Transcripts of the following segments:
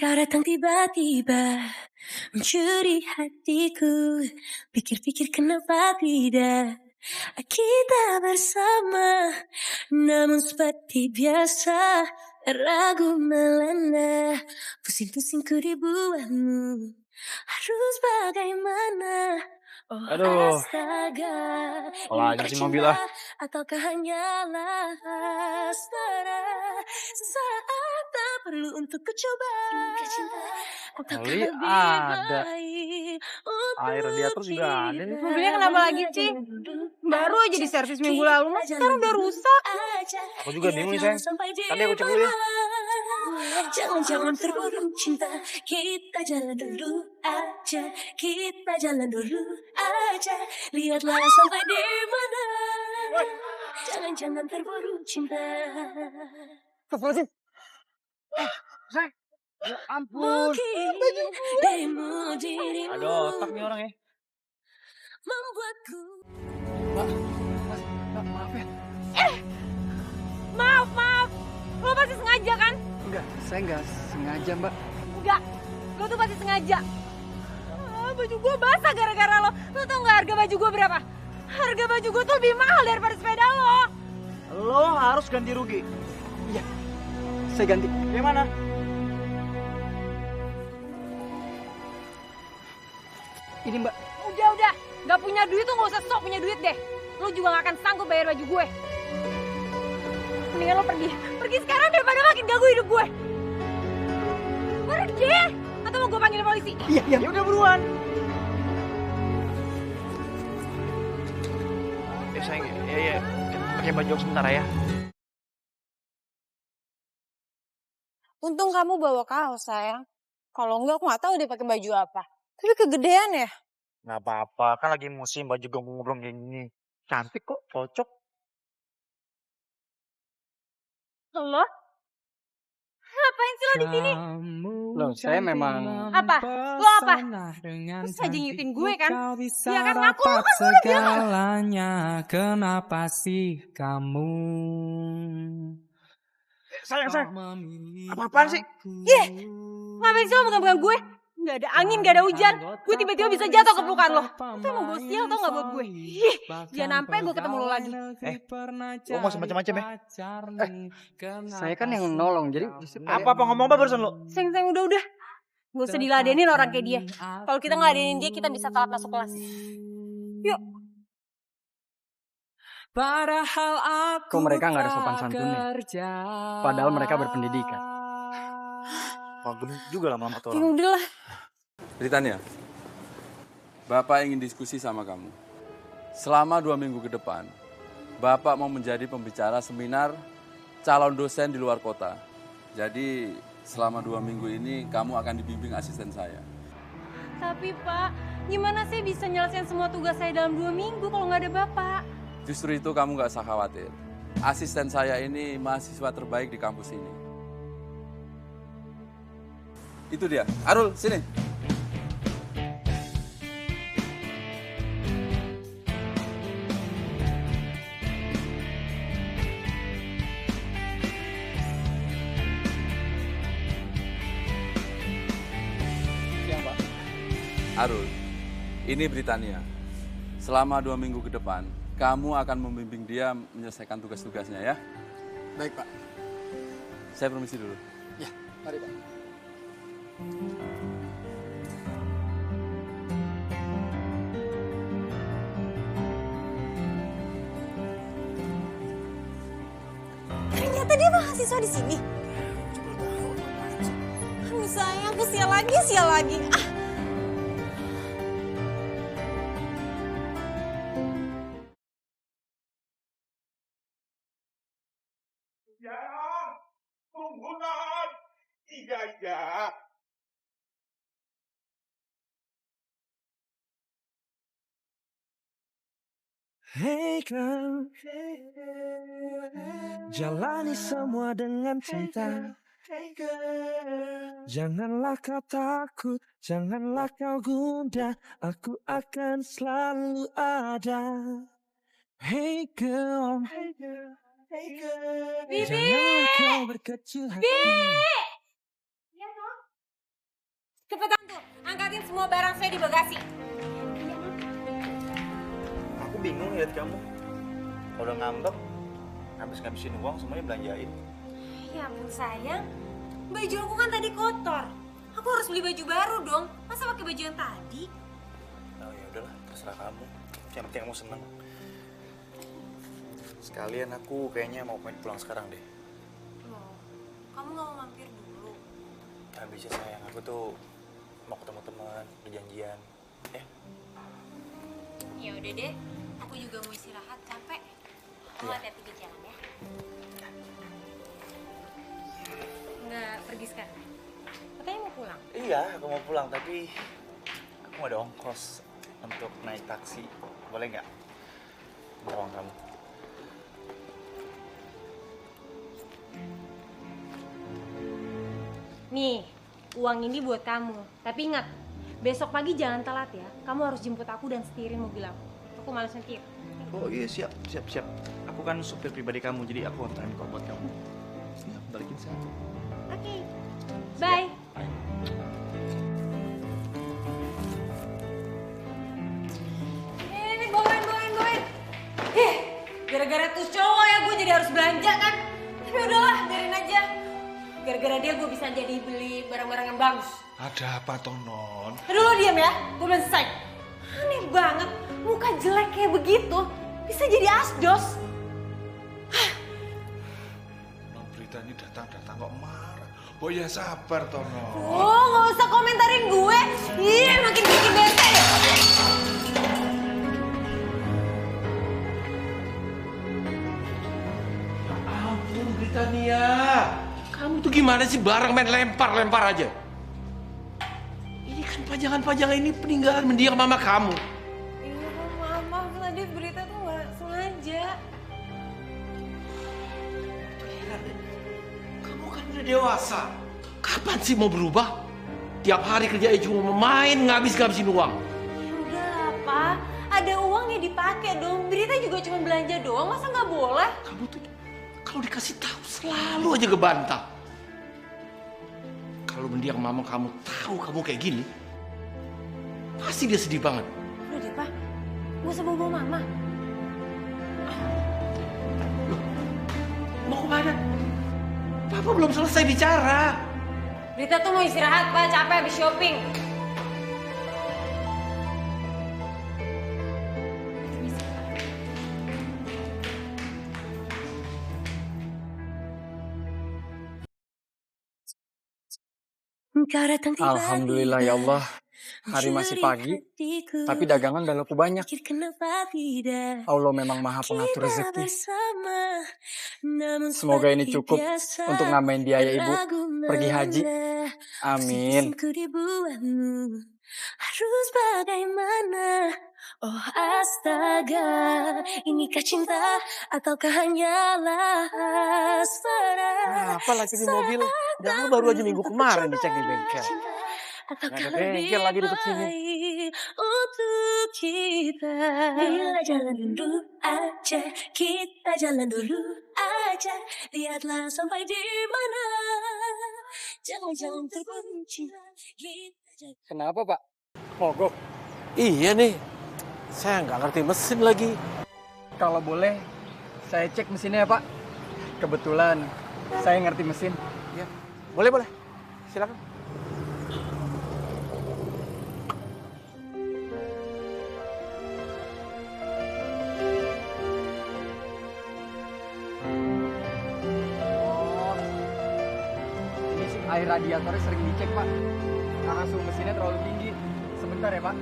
Kau datang tiba-tiba mencuri hatiku. Pikir-pikir kenapa tidak kita bersama. Namun seperti biasa ragu melanda. Pusing-pusingku dibuatmu. Harus bagaimana? Oh Aduh. astaga, Lagi sih mobil lah. ataukah hanyalah asmara? Sesaat tak perlu untuk coba. Kali ada. Air radiator juga ada nih. Mobilnya kenapa lagi, Ci? Baru aja diservis minggu lalu, sekarang udah rusak. Aku juga bingung nih, sayang. Tadi aku cek dulu ya. Jangan terburu cinta, kita jalan dulu aja, kita jalan dulu aja, lihatlah sampai di mana. Jangan terburu cinta. Astagfirullahaladzim. Sayang. Ya ampun. Aduh, otak nih orang ya. Membuatku. Mbak, maaf ya. Maaf. Lo pasti sengaja kan? Enggak, saya enggak sengaja, Mbak. Enggak, lo tuh pasti sengaja. Baju gue basah gara-gara lo. Lo tau gak harga baju gue berapa? Harga baju gue tuh lebih mahal daripada sepeda lo. Lo harus ganti rugi. Iya, saya ganti. Gimana? Ini, Mbak. Udah. Gak punya duit tuh gak usah sok punya duit deh. Lo juga gak akan sanggup bayar baju gue. Mendingan lo pergi. Pergi sekarang daripada makin ganggu hidup gue. Pergi! Atau mau gue panggil polisi? Iya. Ya udah buruan. Sayang, ya. Pakai baju sebentar ya. Untung kamu bawa kaos, sayang. Kalau enggak, aku gak tahu dia pakai baju apa. Tapi kegedean ya? Nggak apa-apa, kan lagi musim baju gombrong kayak gini. Cantik kok, cocok. Lo? Ngapain sih lo di sini? Loh, saya memang... Apa? Lo apa? Terus aja ngingetin gue kan? Ya kan ngaku lo kan gue udah bilang. Segalanya, kenapa sih kamu? Sayang. Apa-apaan sih? Ngapain sih lo pegang-pegang gue? Gak ada angin, gak ada hujan. Gue tiba-tiba bisa jatuh ke pelukan lo. Itu emang gue sial tau gak buat gue? Jangan sampai gue ketemu lo lagi. Lo mau semacam-macam ya? Saya kan yang nolong, jadi... Apa ngomong apa barusan lo? Sayang, udah. Gak usah diladenin orang kayak dia. Kalau kita ngeladenin dia, kita bisa telat masuk kelas. Yuk. Kok mereka gak ada sopan santunnya? Padahal mereka berpendidikan. Wah, gendut juga lama-lama tuh Ya orang. udahlah. Britania, Bapak ingin diskusi sama kamu. Selama 2 minggu ke depan, Bapak mau menjadi pembicara seminar calon dosen di luar kota. Jadi selama 2 minggu ini kamu akan dibimbing asisten saya. Tapi Pak, gimana saya bisa nyelesain semua tugas saya dalam 2 minggu kalau nggak ada Bapak? Justru itu kamu gak usah khawatir. Asisten saya ini mahasiswa terbaik di kampus ini. Itu dia. Arul, sini. Ya, Pak. Arul, ini Britania. Selama 2 minggu ke depan, kamu akan membimbing dia menyelesaikan tugas-tugasnya ya. Baik, Pak. Saya permisi dulu. Ya, mari, Pak. Ternyata dia mahasiswa di sini. Aduh sayang, aku sial lagi. Jangan, tunggu non. Iya. Hey girl, jalani semua dengan cinta. Janganlah kau takut, janganlah kau gundah, aku akan selalu ada. Hey girl, Bibi! janganlah kau berkecil hati. Cepetan tuh, angkatin semua barang saya di bagasi. Aku bingung lihat kamu. Kalau udah ngambek, habis ngabisin uang semuanya belanjain. Ya ampun sayang, baju aku kan tadi kotor. Aku harus beli baju baru dong. Masa pakai baju yang tadi? Oh ya udahlah, terserah kamu. Yang penting kamu seneng. Sekalian aku kayaknya mau pulang sekarang deh. Loh, kamu gak mau mampir dulu? Gak bisa sayang, aku tuh mau ketemu teman, berjanjian. Ya? Ya udah deh, aku juga mau istirahat, capek. Kamu hati-hati di jalan ya. Nggak pergi sekarang? Katanya mau pulang. Iya, aku mau pulang, tapi aku nggak ada ongkos untuk naik taksi. Boleh nggak? Minta uang kamu. Nih, uang ini buat kamu. Tapi ingat, besok pagi jangan telat ya. Kamu harus jemput aku dan setirin mobil aku. Aku malas nyetir. Oh iya, siap. Aku kan supir pribadi kamu, jadi aku on time kok buat kamu. Ya, balikin saya. Oke, bye. Ini bawain. Gara-gara tuh cowok ya gue jadi harus belanja kan. Tapi udahlah, biarin aja. Gara-gara dia gue bisa jadi beli barang-barang yang bagus. Ada apa toh, Non? Aduh lo diam ya, gue belum selesai. Aneh banget, muka jelek kayak begitu bisa jadi asdos. Non Berita ini datang kok marah. Oh ya sabar toh, Non. Oh, gak usah komentarin gue. Ih, makin bikin bete deh. Ampun Britania. Kamu tuh gimana sih barang main lempar aja? Ini kan pajangan ini peninggalan mendiang mama kamu. Iya, maaf tadi berita tuh gak sengaja. Kamu kan udah dewasa. Kapan sih mau berubah? Tiap hari kerjanya cuma main, ngabisin uang. Ya udah apa? Ada uang ya dipakai dong. Berita juga cuma belanja doang, masa nggak boleh? Kamu tuh kalau dikasih tahu selalu aja ngebantah. Kalau mendiang mama kamu tahu kamu kayak gini, pasti dia sedih banget. Udah deh, Pak. Nggak usah bawa mama. Loh, mau kemana? Papa belum selesai bicara. Berita tuh mau istirahat, Pak. Capek habis shopping. Alhamdulillah ya Allah, hari masih pagi, tapi dagangan udah laku banyak. Allah memang maha pengatur rezeki. Semoga ini cukup untuk nambahin biaya ibu pergi haji. Amin. Harus bagaimana? Oh astaga, inikah cinta ataukah hanyalah asmara? Apa lagi di mobil? Jangan baru aja minggu kemarin dicek di bengkel. Ataukah Nggak ada bengkel lagi deket sini. untuk kita? Bila jalan dulu aja, kita jalan dulu aja. Lihatlah sampai di mana. Jangan terburu cinta. Kenapa Pak? Mogok? Iya nih, saya nggak ngerti mesin lagi. Kalau boleh, saya cek mesinnya ya Pak. Kebetulan saya ngerti mesin. Ya, boleh, silakan. Ini sih air radiatornya sering dicek Pak, karena suhu mesinnya terlalu tinggi. Sebentar ya Pak.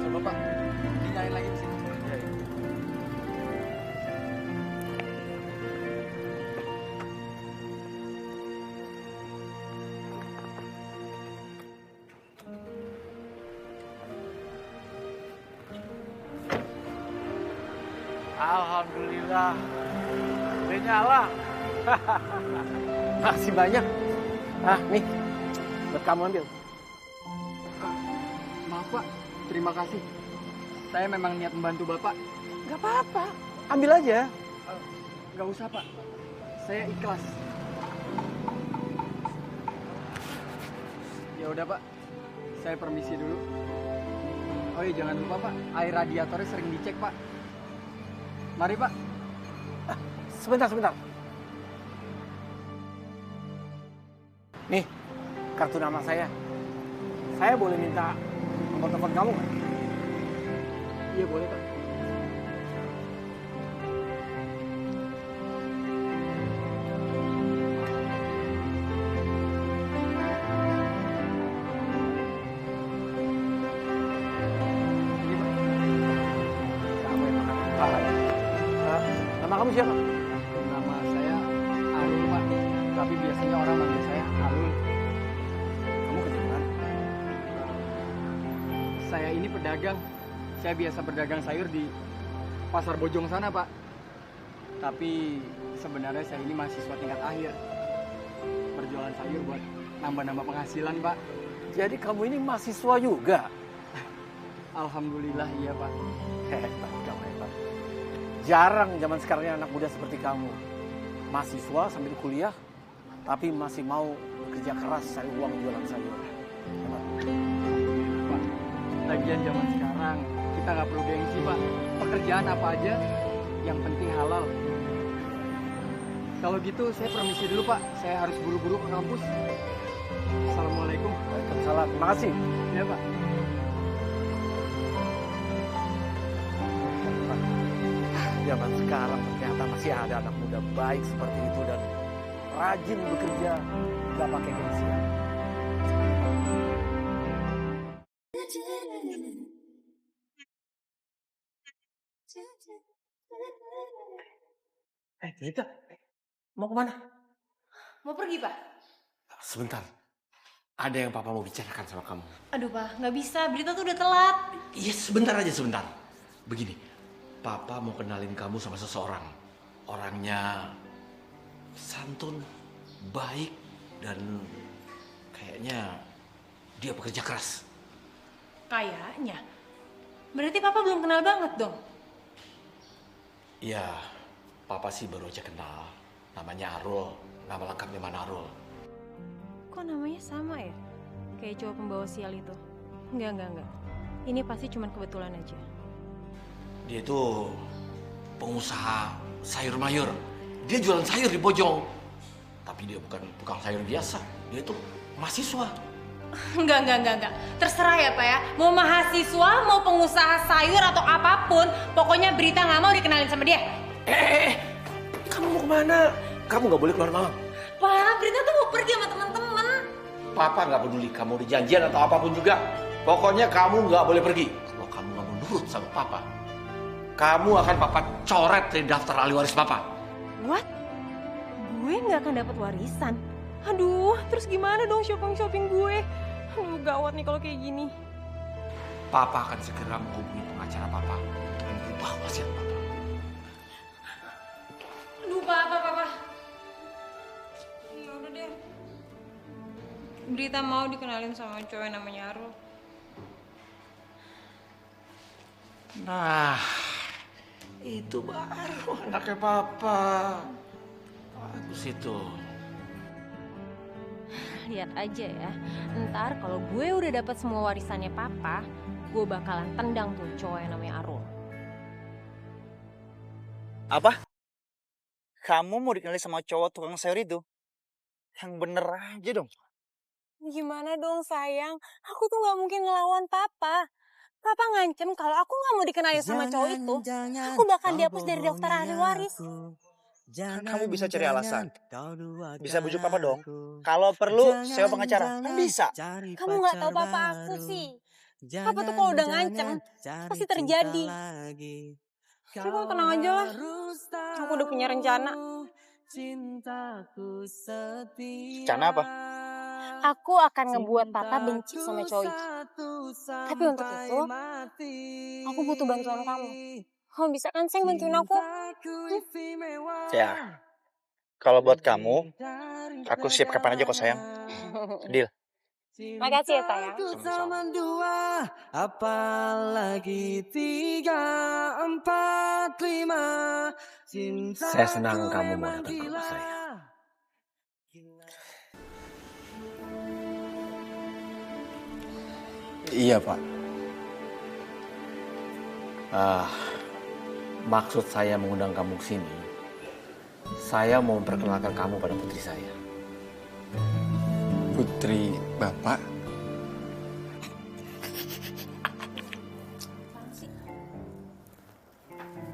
Coba Pak, dinyalain lagi mesin. Alhamdulillah, udah nyala. Masih banyak. Ah, nih. Buat kamu ambil. Maaf Pak, terima kasih. Saya memang niat membantu Bapak. Gak apa-apa, ambil aja. Gak usah Pak, saya ikhlas. Ya udah Pak, saya permisi dulu. Oh iya jangan lupa Pak, air radiatornya sering dicek Pak. Mari Pak. Sebentar. Nih, kartu nama saya. Saya boleh minta nomor telepon kamu nggak? Iya boleh Pak. Nama kamu siapa? Nama saya Arul Pak, tapi biasanya orang manggil saya Arul. Kamu kerja di mana? Saya ini pedagang. Saya biasa berdagang sayur di Pasar Bojong sana Pak. Tapi sebenarnya saya ini mahasiswa tingkat akhir. Berjualan sayur buat nambah-nambah penghasilan Pak. Jadi kamu ini mahasiswa juga? Alhamdulillah iya Pak. Hebat, kamu hebat. Jarang zaman sekarang ini anak muda seperti kamu. Mahasiswa sambil kuliah, tapi masih mau bekerja keras cari uang jualan sayur. Hebat. Pak, lagian zaman sekarang kita nggak perlu gengsi Pak. Pekerjaan apa aja, yang penting halal. Kalau gitu saya permisi dulu Pak. Saya harus buru-buru ke kampus. Assalamualaikum. Waalaikumsalam. Terima kasih. Ya Pak. Zaman sekarang ternyata masih ada anak muda baik seperti itu dan rajin bekerja, nggak pakai gengsian. Cerita, mau kemana? Mau pergi, Pak? Sebentar, ada yang papa mau bicarakan sama kamu. Aduh, Pak, nggak bisa. Berita tuh udah telat. Iya sebentar aja sebentar. Begini, Papa mau kenalin kamu sama seseorang. Orangnya santun, baik, dan kayaknya dia pekerja keras. Kayaknya. Berarti Papa belum kenal banget dong. Iya, Papa sih baru aja kenal. Namanya Arul, nama lengkapnya Manarul. Kok namanya sama ya? Kayak cowok pembawa sial itu. Enggak. Ini pasti cuma kebetulan aja. Dia itu pengusaha sayur mayur. Dia jualan sayur di Bojong. Tapi dia bukan tukang sayur biasa. Dia itu mahasiswa. Enggak. Terserah ya, Pak ya. Mau mahasiswa, mau pengusaha sayur atau apapun, pokoknya Berita nggak mau dikenalin sama dia. Kamu mau kemana? Kamu nggak boleh keluar malam. Pak, Berita tuh mau pergi sama teman-teman. Papa nggak peduli kamu udah janjian atau apapun juga. Pokoknya kamu nggak boleh pergi. Kalau kamu nggak mau nurut sama Papa, kamu akan Papa coret dari daftar ahli waris Papa. What? Gue nggak akan dapat warisan. Aduh, terus gimana dong shopping gue? Aduh, gawat nih kalau kayak gini. Papa akan segera menghubungi pengacara Papa untuk mengubah wasiat Papa. Aduh, Papa. Ya udah deh. Berita mau dikenalin sama cowok yang namanya Arul. Nah, itu baru anaknya Papa. Bagus itu. Lihat aja ya, ntar kalau gue udah dapat semua warisannya Papa, gue bakalan tendang tuh cowok yang namanya Arul. Apa? Kamu mau dikenali sama cowok tukang sayur itu? Yang bener aja dong. Gimana dong sayang, aku tuh gak mungkin ngelawan Papa. Papa ngancem kalau aku gak mau dikenalin sama cowok itu, aku bakal dihapus dari daftar ahli waris. Kan kamu bisa cari alasan. Bisa bujuk Papa dong. Kalau perlu sewa pengacara. Kan bisa. Kamu gak tahu Papa aku sih. Papa tuh kalau udah ngancem, pasti terjadi. Coba tenang aja lah. Aku udah punya rencana. Rencana apa? Aku akan ngebuat Papa benci sama cowok itu. Tapi untuk itu, aku butuh bantuan kamu. Kamu bisa kan, Seng, bantuin aku? Ya, Kalau buat kamu, aku siap kapan aja kok sayang. Deal. Makasih ya sayang. Sama dua, apalagi 3, 4, 5. Saya senang kamu mau datang ke rumah saya. Iya Pak. Maksud saya mengundang kamu ke sini, saya mau memperkenalkan kamu pada putri saya. Putri Bapak.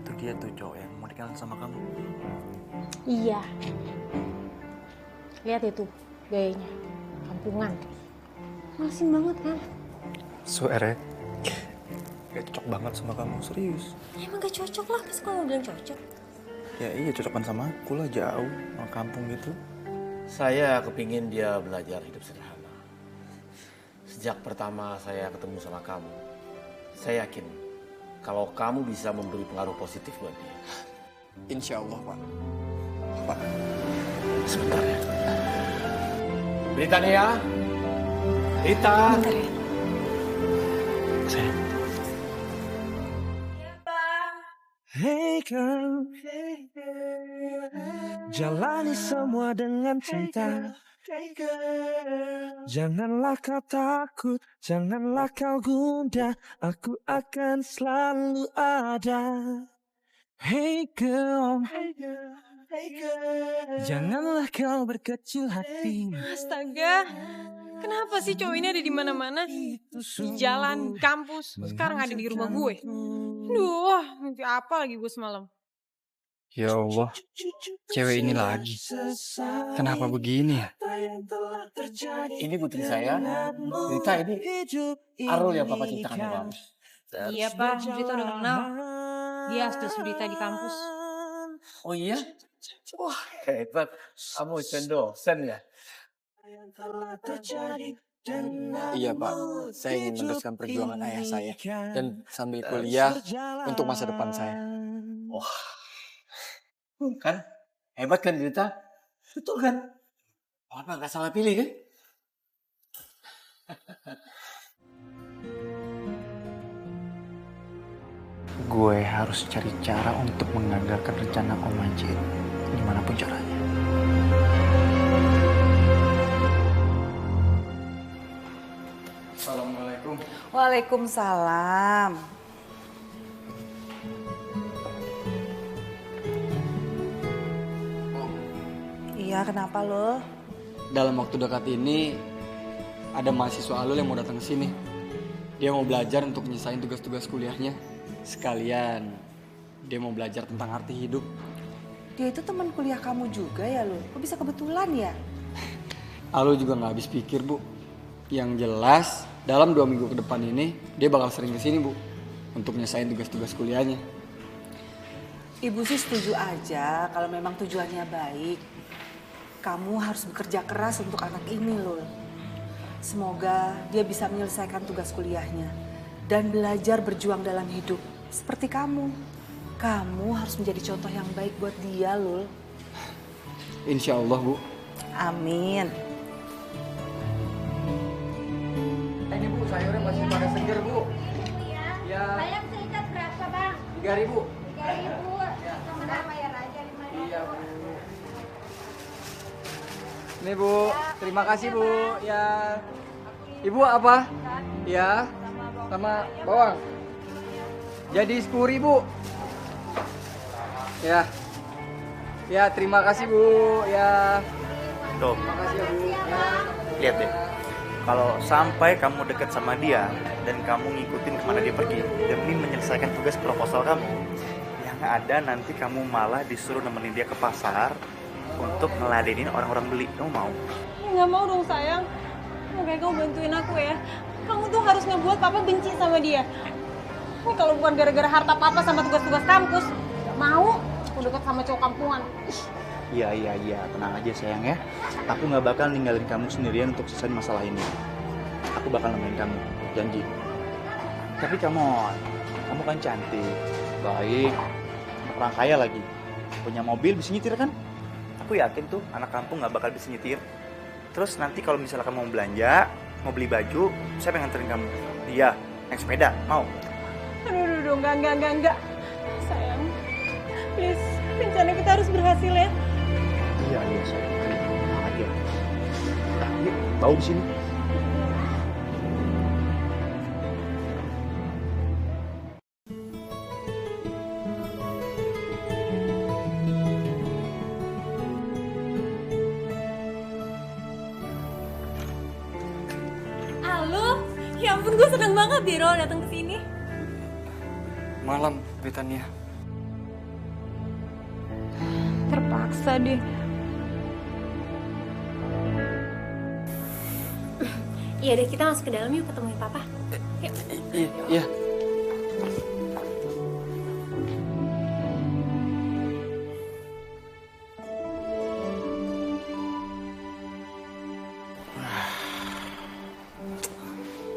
Itu dia tuh cowok yang mau dikenal sama kamu. Iya. Lihat itu gayanya, kampungan. Malesin banget kan? Suara gak cocok banget sama kamu, serius. Emang gak cocok lah, pas kamu bilang cocok. Ya iya, cocokan sama aku lah, jauh, sama kampung gitu. Saya kepingin dia belajar hidup sederhana. Sejak pertama saya ketemu sama kamu, saya yakin kalau kamu bisa memberi pengaruh positif buat dia. Insya Allah Pak. Pak. Sebentar ya. Britania. Rita. Bentar ya. Sayang. Hey girl, jalani semua dengan cinta. Janganlah kau takut, janganlah kau gundah, aku akan selalu ada. Hey girl, janganlah kau berkecil hati. Astaga, kenapa sih cowok ini ada di mana-mana? Di jalan, kampus, sekarang ada di rumah gue. Duh, mimpi apa lagi gue semalam? Ya Allah, cewek ini lagi. Kenapa begini ya? Ini putri saya. Rita ini Arul yang Papa ciptakan ya Pak. Iya Pak, Rita udah kenal. Dia asli Rita di kampus. Oh iya? Wah hebat. Kamu dosen ya? Iya Pak, saya ingin meneruskan perjuangan ayah saya dan sambil kuliah untuk masa depan saya. Wah. Kan? Hebat kan Rita? Betul kan? Papa gak salah pilih kan? Gue harus cari cara untuk menggagalkan rencana Om Majid, dimanapun caranya. Assalamualaikum. Waalaikumsalam. Iya, kenapa lo? Dalam waktu dekat ini ada mahasiswa Alul yang mau datang ke sini. Dia mau belajar untuk nyelesain tugas-tugas kuliahnya. Sekalian dia mau belajar tentang arti hidup. Dia itu teman kuliah kamu juga ya lo? Kok bisa kebetulan ya? Alul juga nggak habis pikir Bu. Yang jelas dalam 2 minggu ke depan ini dia bakal sering kesini Bu untuk nyelesain tugas-tugas kuliahnya. Ibu sih setuju aja kalau memang tujuannya baik. Kamu harus bekerja keras untuk anak ini loh. Semoga dia bisa menyelesaikan tugas kuliahnya dan belajar berjuang dalam hidup seperti kamu. Kamu harus menjadi contoh yang baik buat dia loh. Insya Allah Bu. Amin. Ini Bu, sayurnya masih pada seger Bu. Ya. Bayang seikat berapa bang? 3.000. 3.000. Sama-sama bayar aja 5.000. Iya Bu. Ini Bu, terima kasih Bu. Ya. Ibu apa? Ya. Sama bawang. Jadi 10.000. Ya. Ya, terima kasih Bu. Ya. Tuh, Terima kasih ya Bu. Ya. lihat deh. Kalau sampai kamu deket sama dia dan kamu ngikutin kemana dia pergi demi menyelesaikan tugas proposal kamu, yang ada nanti kamu malah disuruh nemenin dia ke pasar untuk ngeladenin orang-orang beli. Kamu mau? Nggak mau dong sayang. Makanya kamu bantuin aku ya. Kamu tuh harus ngebuat papa benci sama dia. Ini kalau bukan gara-gara harta papa sama tugas-tugas kampus, nggak mau aku deket sama cowok kampungan. Iya, tenang aja sayang ya. Aku nggak bakal ninggalin kamu sendirian untuk selesai masalah ini. Aku bakal nemenin kamu, janji. Tapi kamu kan cantik, baik, orang kaya lagi, punya mobil, bisa nyetir kan? Aku yakin tuh anak kampung nggak bakal bisa nyetir. Terus nanti kalau misalnya kamu mau belanja, mau beli baju, siapa yang nganterin kamu? Dia, naik sepeda, mau? Aduh, enggak. Sayang, please, rencana kita harus berhasil ya. Iya sayang, tenang aja. Nah, yuk, bau di sini. Halo, ya ampun gue seneng banget Biro datang ke sini. Malam, Britania. Terpaksa deh. Iya deh, kita masuk ke dalam yuk ketemuin Papa. Yuk. Iya.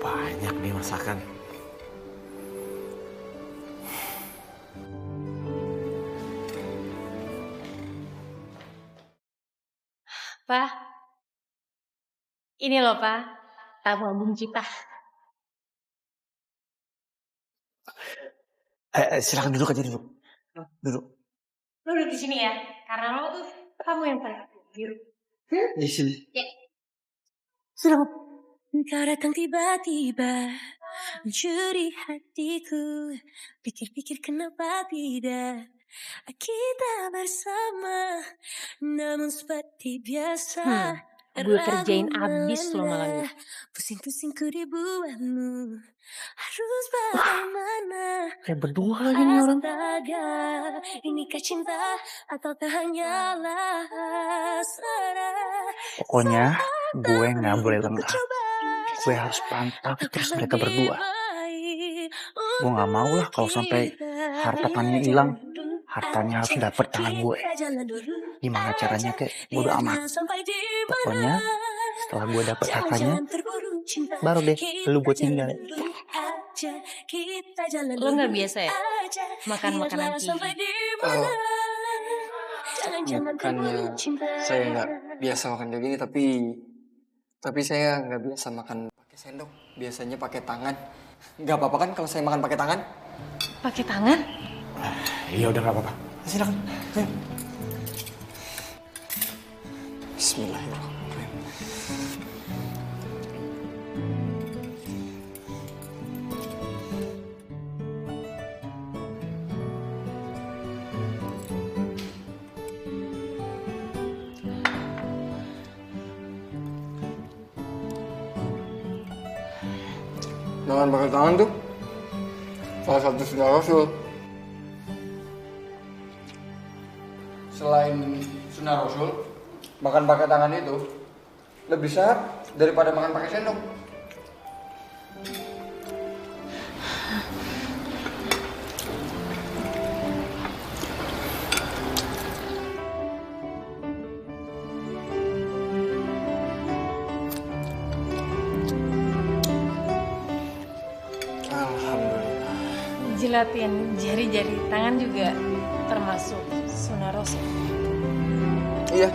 Banyak nih masakan. Pak, ini loh Pak, tamu album kita. Silakan duduk aja duduk. Duduk. Lo duduk di sini ya, karena lo tuh kamu yang paling biru. Di sini. Ya. Silakan. Kau datang tiba-tiba mencuri hatiku. Pikir-pikir kenapa tidak kita bersama. Namun seperti biasa Gue kerjain abis lo malam ini. Pusing-pusing ku dibuatmu. Harus bagaimana? Kayak berdua lagi nih orang. Astaga, inikah cinta ataukah hanyalah hasrat? Pokoknya gue nggak boleh lengah. Gue harus pantau terus mereka berdua. Gue nggak mau lah kalau sampai harta Tania hilang. Hartanya harus dapat tangan gue. Gimana caranya kek? Bodo amat. Pokoknya setelah gue dapat hartanya, baru deh lu gue tinggal. Lo nggak biasa ya makan makanan TV? Bukannya saya nggak biasa makan kayak gini, tapi saya nggak biasa makan pakai sendok. Biasanya pakai tangan. Nggak apa-apa kan kalau saya makan pakai tangan? Pakai tangan? Iya udah nggak apa-apa. Silakan. Ayo. Bismillahirrahmanirrahim. Makan pakai tangan tuh salah satu sunnah Rasul. Selain sunnah Rasul, makan pakai tangan itu lebih sehat daripada makan pakai sendok. Alhamdulillah. Jilatin jari-jari tangan juga termasuk sunnah Rasul. Iya,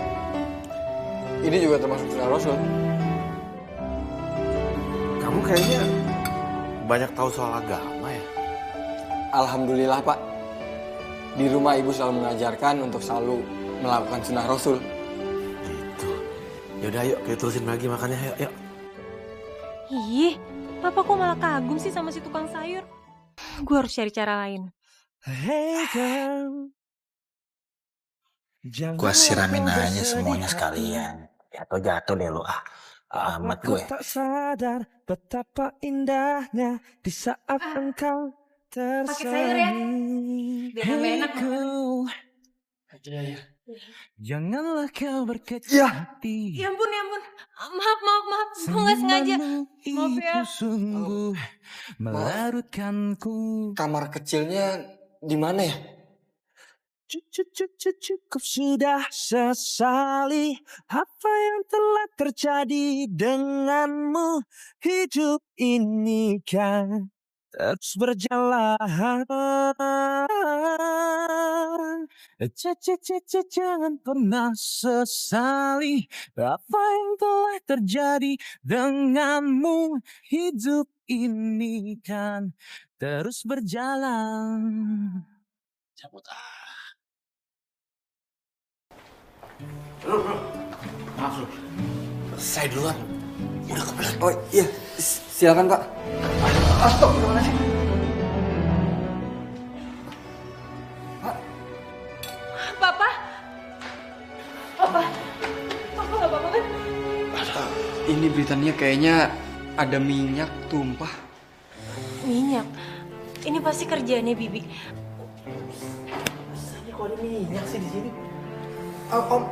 ini juga termasuk sunnah Rasul. Kamu kayaknya banyak tahu soal agama ya? Alhamdulillah Pak. Di rumah ibu selalu mengajarkan untuk selalu melakukan sunnah Rasul. Gitu. Yaudah yuk kita terusin lagi makannya. Yuk. Ih, Papa kok malah kagum sih sama si tukang sayur? Gue harus cari cara lain. Hey girl, Gue siramin aja semuanya sekalian. Jatuh deh lo amat Aku gue. tak sadar betapa indahnya di saat engkau sayur ya, tersenyum. biar nambah enak Iya. Janganlah kau berkecil hati. Ya ampun. Maaf. Gue gak sengaja. Maaf ya. Itu sungguh melarutkanku. Kamar kecilnya di mana ya? Cukup sudah sesali apa yang telah terjadi denganmu. Hidup ini kan terus berjalan. Jangan pernah sesali apa yang telah terjadi denganmu. Hidup ini kan terus berjalan. Cabut Bro, maaf bro. Saya duluan. Udah kebelet. Oh iya, silakan Pak. Astagfirullahaladzim. Papa? Papa? Papa nggak apa-apa kan? Ini beritanya kayaknya ada minyak tumpah. Minyak? Ini pasti kerjaannya Bibi. Ini kok ada minyak sih di sini? Om,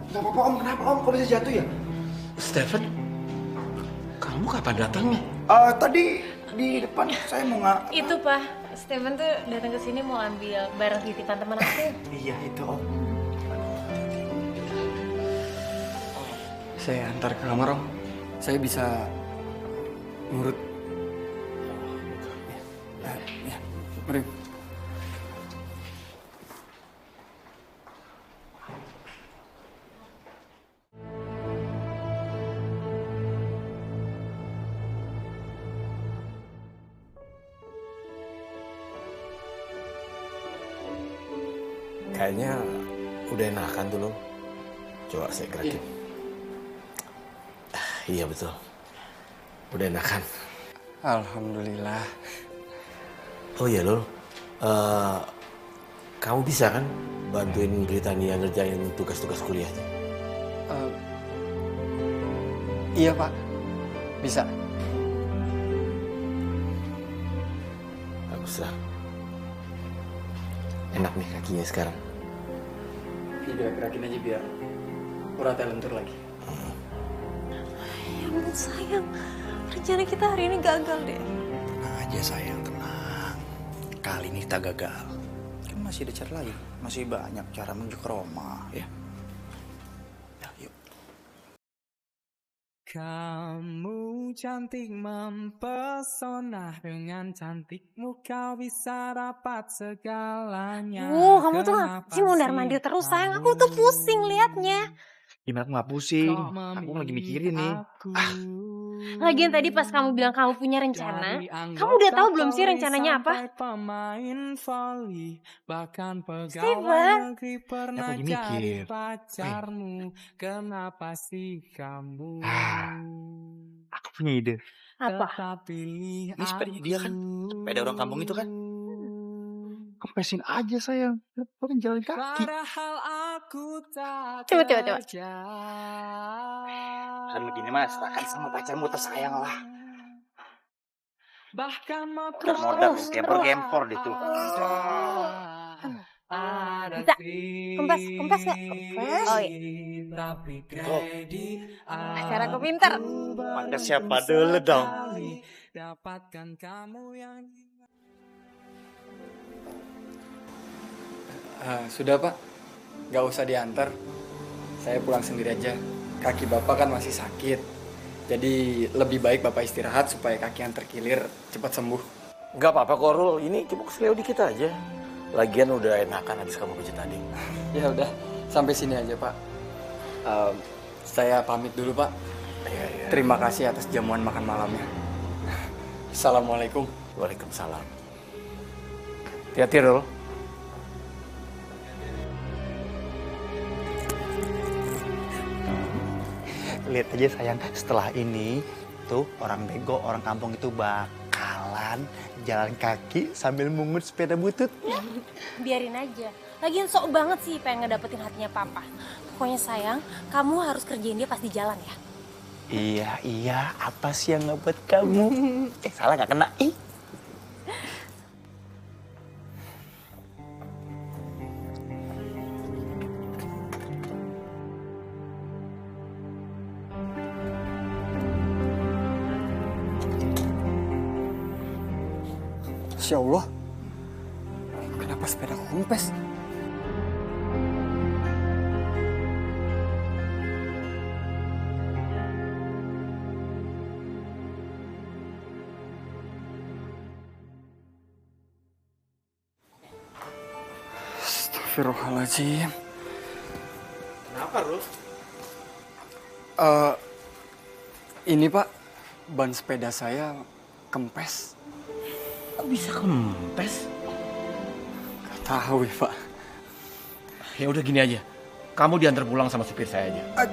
nggak apa-apa Om. Kenapa Om? Kok bisa jatuh ya? Stephen, kamu kapan datangnya? Tadi di depan saya mau Itu Pak, Steven tuh datang ke sini mau ambil barang titipan teman aku. Iya itu Om. Saya antar ke kamar Om. Saya bisa ngurut. Ya, mari. Kayaknya udah enakan tuh lo. Coba saya gerakin. Iya betul. Udah enakan. Alhamdulillah. Oh iya Lul. Kamu bisa kan bantuin Britania ngerjain tugas-tugas kuliahnya? Iya Pak, bisa. Baguslah. Enak nih kakinya sekarang. Gerakin aja biar uratnya lentur lagi. Ya ampun sayang, rencana kita hari ini gagal deh. Tenang aja sayang, tenang. Kali ini kita gagal. Kan masih ada cara lain, masih banyak cara menuju ke Roma ya. Ya yuk. Kamu cantik mempesona, dengan cantikmu kau bisa dapat segalanya. Kamu tuh ngapa sih mondar-mandir terus sayang? Aku tuh pusing liatnya. Gimana aku gak pusing? Aku lagi mikirin nih. Lagian tadi pas kamu bilang kamu punya rencana, kamu udah tahu belum sih rencananya apa? Steven, Aku lagi mikir. Kenapa sih kamu? Aku punya ide. apa? Ini sepedanya dia kan, sepeda orang kampung itu kan. Kempesin aja sayang, orang jalan kaki. Coba. Kan begini mas, serahkan sama pacarmu tersayang lah. Modal gempor deh tuh. Bisa, kempes gak? Oh iya. Acara aku pinter. Maka siapa dulu dong? Dapatkan kamu yang Sudah Pak, gak usah diantar. Saya pulang sendiri aja. Kaki Bapak kan masih sakit. Jadi lebih baik Bapak istirahat supaya kaki yang terkilir cepat sembuh. Gak apa-apa kok Rul, ini cuma keselio dikit aja. Lagian udah enakan habis kamu pijat tadi. Ya udah, sampai sini aja Pak. Saya pamit dulu Pak. Iya. Terima kasih atas jamuan makan malamnya. Assalamualaikum. Waalaikumsalam. Hati-hati Rul. Lihat aja sayang, setelah ini tuh orang bego, orang kampung itu bakalan jalan kaki sambil mungut sepeda butut. Biarin aja. Lagian sok banget sih pengen ngedapetin hatinya papa. Pokoknya sayang, kamu harus kerjain dia pas di jalan ya. Iya, apa sih yang ngebuat kamu? Salah nggak kena. Masya Allah, kenapa sepeda kempes? Astagfirullahaladzim. Kenapa, Rul? Ini Pak, ban sepeda saya kempes. Kok bisa kempes? Gak tahu ya Pak. Ya udah gini aja, kamu diantar pulang sama supir saya aja.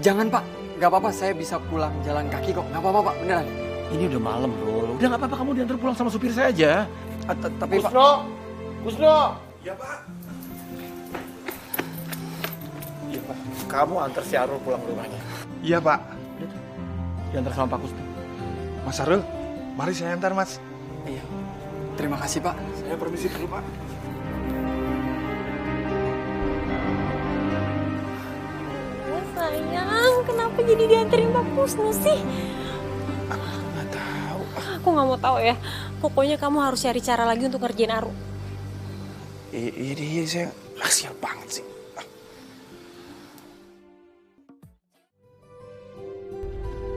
Jangan Pak, gak apa-apa, saya bisa pulang jalan kaki kok. Gak apa-apa Pak, beneran. Ini udah malam, Rul. Udah gak apa-apa, kamu diantar pulang sama supir saya aja. Tapi Pak... Kusno! Ya Pak. Iya Pak. Kamu antar si Arul pulang ke rumahnya. Iya Pak. Diantar sama Pak Kusno. Mas Arul, mari saya antar Mas. Iya. Terima kasih Pak. Saya permisi dulu Pak. Sayang, kenapa jadi dianterin Pak Kusno sih? Aku nggak tahu. Aku nggak mau tahu ya. Pokoknya kamu harus cari cara lagi untuk ngerjain Aru. Iya, saya kasihan banget sih.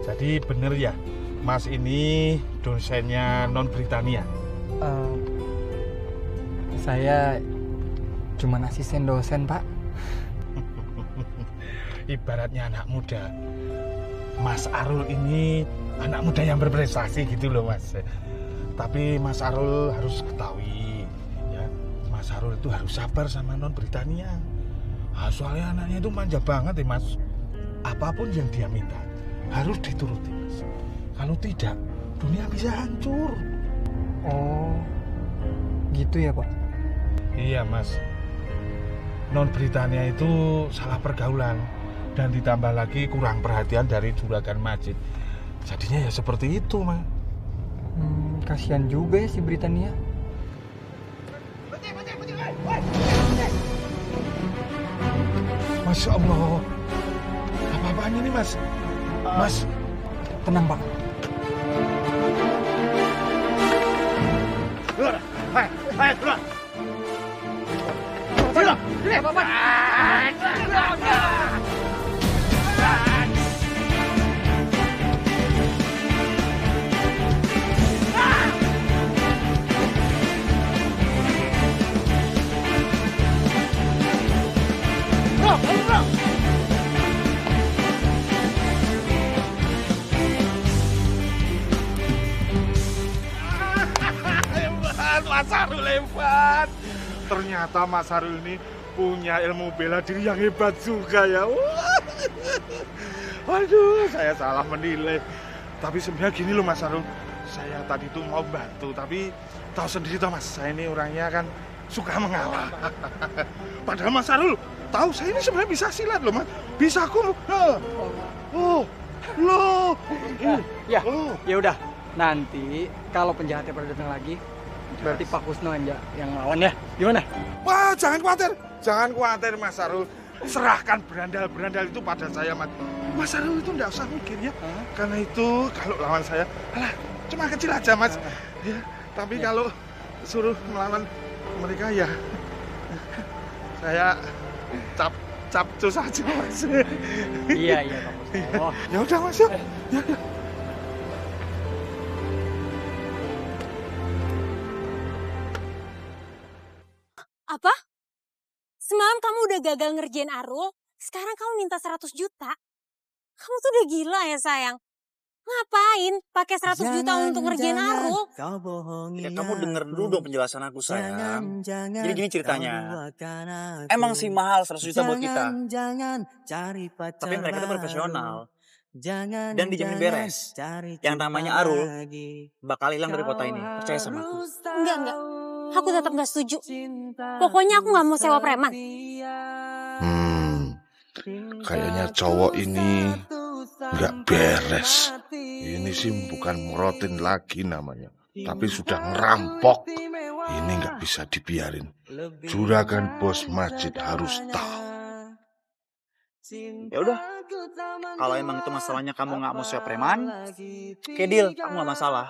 Jadi bener ya, Mas ini dosennya non Britania. Saya cuma asisten dosen Pak. Ibaratnya anak muda. Mas Arul ini anak muda yang berprestasi gitu loh Mas. Tapi Mas Arul harus ketahui ya, Mas Arul itu harus sabar sama non Britania. Soalnya anaknya itu manja banget ya Mas. Apapun yang dia minta harus dituruti Mas. Kalau tidak, dunia bisa hancur. Oh, gitu ya Pak? Iya Mas. Non Britania itu salah pergaulan dan ditambah lagi kurang perhatian dari juragan Majid. Jadinya ya seperti itu Mas. Kasihan juga ya si Britania. Masya Allah. Apa-apaan ini Mas? Mas. Tenang Pak. Keluar. Hai, keluar. Keluar. Apa-apaan? Mas Arul hebat. Ternyata Mas Arul ini punya ilmu bela diri yang hebat juga ya. Waduh, saya salah menilai. Tapi sebenarnya gini loh Mas Arul, saya tadi tuh mau bantu, tapi tahu sendiri toh Mas, saya ini orangnya kan suka mengalah. Padahal Mas Arul tahu saya ini sebenarnya bisa silat loh Mas, bisa aku. Loh. Ya udah. Nanti kalau penjahatnya pada datang lagi, berarti Pak Kusno yang lawan ya. Gimana? Wah, jangan khawatir Mas Arul. Serahkan berandal-berandal itu pada saya Mas. Mas Arul itu enggak usah mikir ya. Karena itu kalau lawan saya, cuma kecil aja Mas. Ya, tapi kalau suruh melawan mereka ya saya capcus aja Mas. Iya Pak Kusno. Ya udah Mas ya. Ya. Apa? Semalam kamu udah gagal ngerjain Arul, sekarang kamu minta 100 juta? Kamu tuh udah gila ya sayang. Ngapain pakai 100 juta untuk ngerjain Arul? Ya kamu denger dulu dong penjelasan aku sayang. Jadi gini ceritanya. Emang sih mahal 100 juta buat kita. Tapi mereka tuh profesional. Dan dijamin beres. Yang namanya Arul bakal hilang dari kota ini. Percaya sama aku. Enggak. Aku tetap gak setuju. Pokoknya aku gak mau sewa preman. Kayaknya cowok ini nggak beres. Ini sih bukan morotin lagi namanya, tapi sudah ngerampok. Ini nggak bisa dibiarin. Juragan Bos Majid harus tahu. Ya udah. Kalau emang itu masalahnya kamu nggak mau sewa preman, oke deal, aku nggak masalah.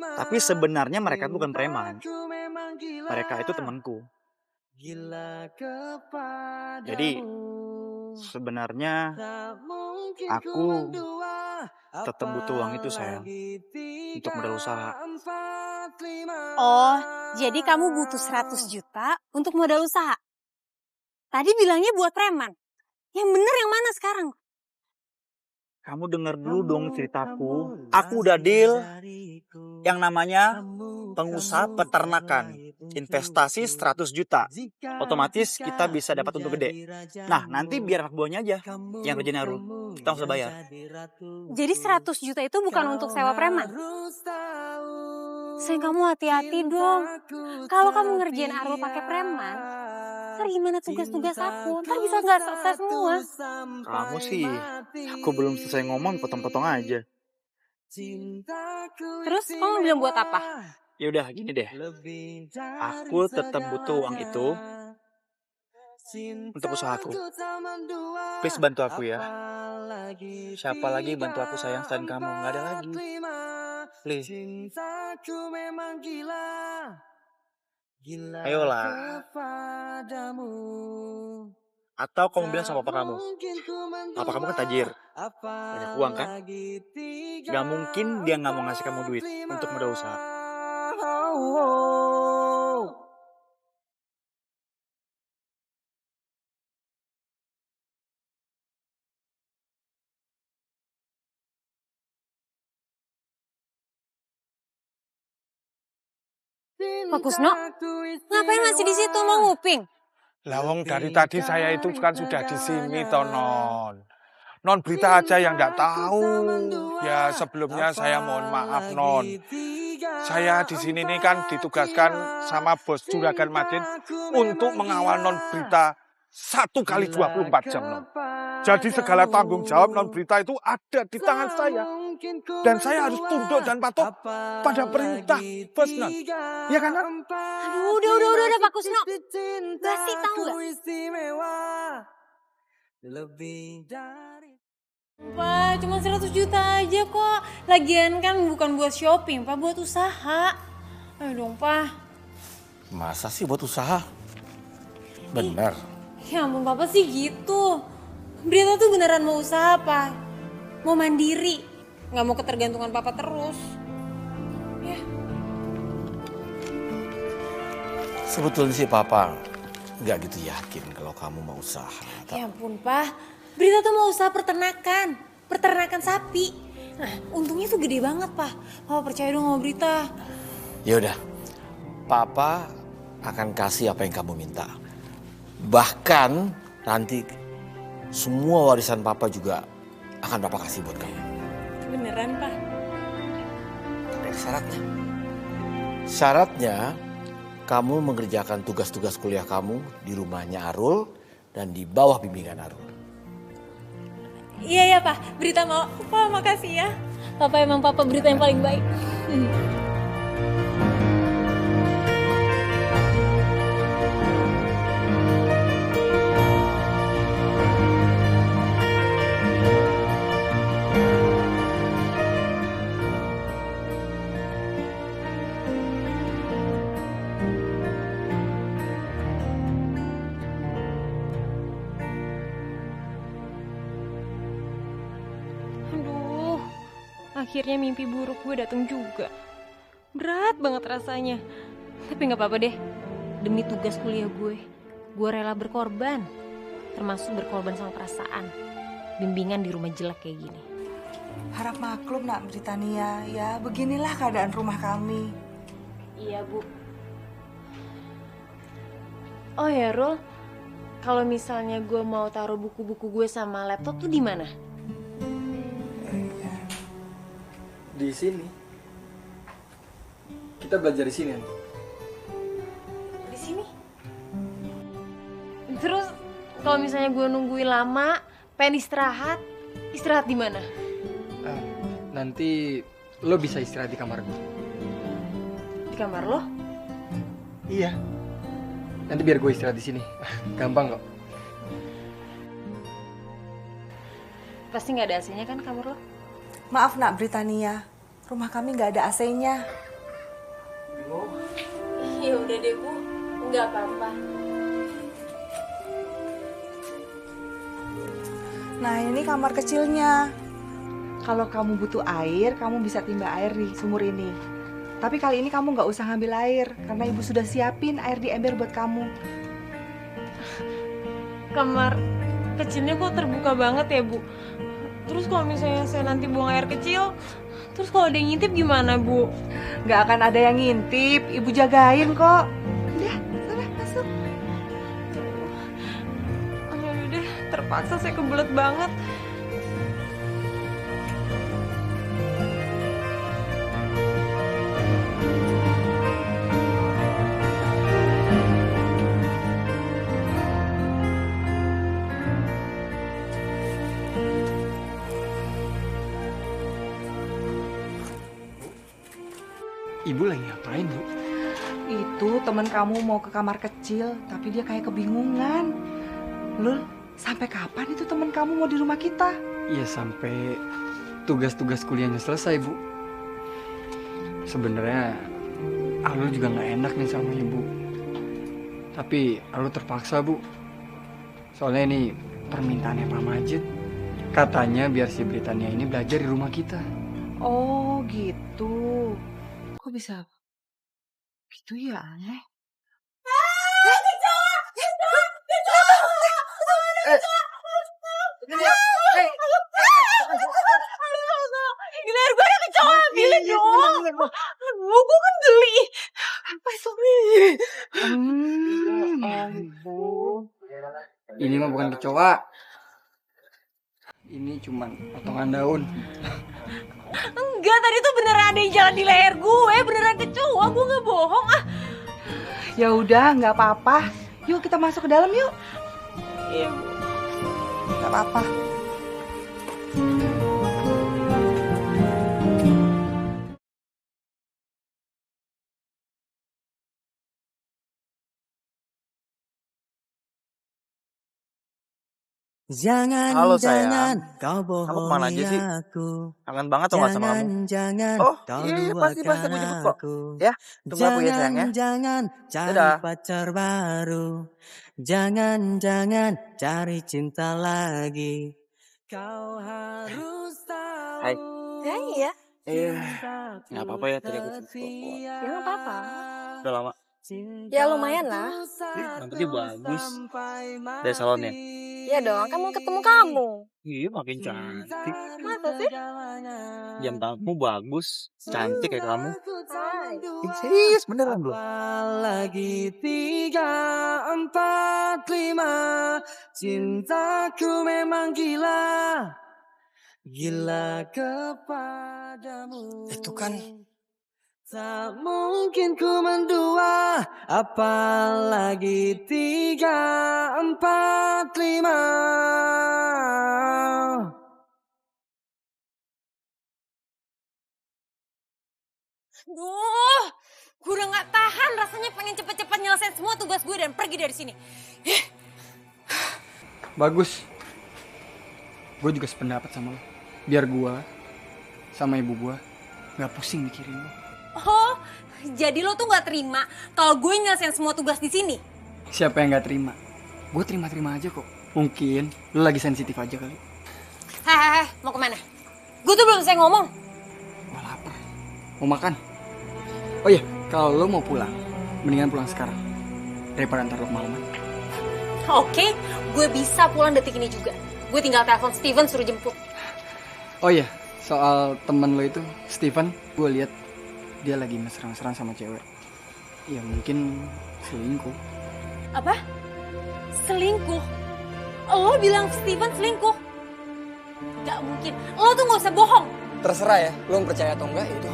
Tapi sebenarnya mereka bukan preman. Mereka itu temanku. Jadi sebenarnya aku tetap butuh uang itu sayang untuk modal usaha. Oh, Jadi kamu butuh 100 juta untuk modal usaha. Tadi bilangnya buat preman. Yang bener yang mana sekarang? Kamu denger dulu dong ceritaku. Aku udah deal yang namanya pengusaha peternakan. Investasi 100 juta. Otomatis kita bisa dapat untung gede. Nah, nanti biar anak buahnya aja yang kerjain Arul. Kita harus bayar. Jadi 100 juta itu bukan untuk sewa preman? Sayang, kamu hati-hati dong. Kalau kamu ngerjain Arul pakai preman, ntar gimana tugas-tugas aku? Ntar bisa nggak selesai semua. Kamu sih, aku belum selesai ngomong, potong-potong aja. Terus kamu bilang buat apa? Ya udah gini deh. Aku tetap butuh uang itu untuk usahaku. Please bantu aku ya. Siapa lagi bantu aku sayang selain kamu? Nggak ada lagi. Please. Ayolah. Atau kamu bilang sama papa kamu. Papa kamu kan tajir. Banyak uang kan? Gak mungkin dia gak mau ngasih kamu duit untuk modal usaha. Pak Kusno, ngapain masih di situ, mau nguping? Lawang dari tadi saya itu kan sudah di sini toh Non. Non Brita aja yang nggak tahu. Ya sebelumnya saya mohon maaf Non. Saya di sini nih kan ditugaskan sama bos Juragan Madin untuk mengawal Non Brita 1 kali 24 jam Non. Jadi segala tanggung jawab Non Brita itu ada di tangan saya. Dan saya harus tunduk dan patuh pada perintah bos Non. Ya kan Non? Aduh, udah Pak Kusno. Basi tahu nggak? Pak, cuma 100 juta aja kok. Lagian kan bukan buat shopping, Pak, buat usaha. Ayo dong, Pak. Masa sih buat usaha? Bener. Ya ampun, Papa sih gitu. Brita tuh beneran mau usaha, Pak. Mau mandiri. Nggak mau ketergantungan Papa terus. Ya. Sebetulnya sih Papa nggak gitu yakin kalau kamu mau usaha. Ya ampun, Pak. Brita tuh mau usaha peternakan. Peternakan sapi. Nah, untungnya tuh gede banget, Pak. Papa percaya dong sama Brita. Ya udah, Papa akan kasih apa yang kamu minta. Bahkan nanti semua warisan Papa juga akan Papa kasih buat kamu. Beneran, Pak? Ada syaratnya. Syaratnya kamu mengerjakan tugas-tugas kuliah kamu di rumahnya Arul dan di bawah bimbingan Arul. Iya, Pak. Brita mau. Pak, makasih ya. Papa emang Papa Brita yang paling baik. Akhirnya mimpi buruk gue datang juga. Berat banget rasanya. Tapi gak apa-apa deh. Demi tugas kuliah gue rela berkorban. Termasuk berkorban sama perasaan. Bimbingan di rumah jelek kayak gini. Harap maklum Nak Britania, ya beginilah keadaan rumah kami. Iya, Bu. Oh ya, Rul. Kalau misalnya gue mau taruh buku-buku gue sama laptop tuh di mana? Di sini. Kita belajar di sini. Di sini? Terus kalau misalnya gue nungguin lama, pengen istirahat di mana? Nanti lo bisa istirahat di kamar gue. Di kamar lo? Iya. Nanti biar gue istirahat di sini. Gampang kok. Pasti nggak ada AC-nya kan kamar lo? Maaf Nak Britania, rumah kami nggak ada AC-nya. Ya udah deh Bu, nggak apa-apa. Nah ini kamar kecilnya. Kalau kamu butuh air, kamu bisa timba air di sumur ini. Tapi kali ini kamu nggak usah ngambil air, karena ibu sudah siapin air di ember buat kamu. Kamar kecilnya kok terbuka banget ya, Bu? Terus kalau misalnya saya nanti buang air kecil, terus kalau ada yang ngintip gimana, Bu? Nggak akan ada yang ngintip, ibu jagain kok. Udah, sana masuk. Aduh deh, terpaksa saya kebelet banget. Ibu lagi ngapain, Bu? Itu teman kamu mau ke kamar kecil, tapi dia kayak kebingungan. Lul, sampai kapan itu teman kamu mau di rumah kita? Ya sampai tugas-tugas kuliahnya selesai, Bu. Sebenarnya Alul juga nggak enak nih sama Ibu. Tapi Alul terpaksa, Bu. Soalnya ini permintaannya Pak Majid. Katanya biar si Britania ini belajar di rumah kita. Oh gitu. Kok bisa gitu ya, aneh. Gila, air gue ada kecoa, ambilin dong. Aduh, gue kan geli. Apa itu? Ini mah bukan kecoa. Ini cuman potongan daun. Enggak, tadi tuh beneran ada yang jalan di leher gue. Beneran kecoa, gue gak bohong. Ya udah, nggak apa-apa. Yuk kita masuk ke dalam yuk. Iya, nggak apa-apa. Jangan, halo sayang, kau bohongi kamu kemana aja sih? Kangen banget tau gak sama kamu? Oh iya, pasti aku jemput kok. Ya, tunggu aku ya sayang ya. Jangan cari pacar baru, jangan cari cinta lagi. Kau harus tahu. Hai. Ya. Nggak apa-apa ya tadi aku jemput. Ya nggak apa-apa. Udah lama. Ya lumayan lah. Rambutnya bagus. Dari salonnya. Iya dong, kan mau ketemu kamu. Iya, makin cantik. Masa sih? Jam tanganmu bagus, cantik kayak kamu. Serius, beneran belum? Lagi 3, 4, 5, cintaku memang gila, gila kepadamu. Itu kan tak mungkin ku mendua, apalagi 3, 4, 5. Duh, gue udah gak tahan rasanya pengen cepet-cepet nyelesain semua tugas gue dan pergi dari sini. bagus. Gue juga sependapat sama lo. Biar gue sama ibu gue gak pusing mikirin lo. Oh, jadi lo tuh gak terima kalau gue nyelesain semua tugas di sini? Siapa yang gak terima? Gue terima-terima aja kok. Mungkin lo lagi sensitif aja kali. Hehehe, mau kemana? Gue tuh belum selesai ngomong. Gue lapar. Mau makan? Oh iya, kalau lo mau pulang, mendingan pulang sekarang daripada ntar lo kemalaman. Oke, gue bisa pulang detik ini juga. Gue tinggal telepon Steven suruh jemput. Oh iya, soal temen lo itu, Steven, gue lihat dia lagi mesra-mesraan sama cewek. Ya mungkin selingkuh. Apa? Selingkuh? Lo bilang Steven selingkuh? Gak mungkin, lo tuh gak usah bohong. Terserah ya, lo percaya atau enggak itu.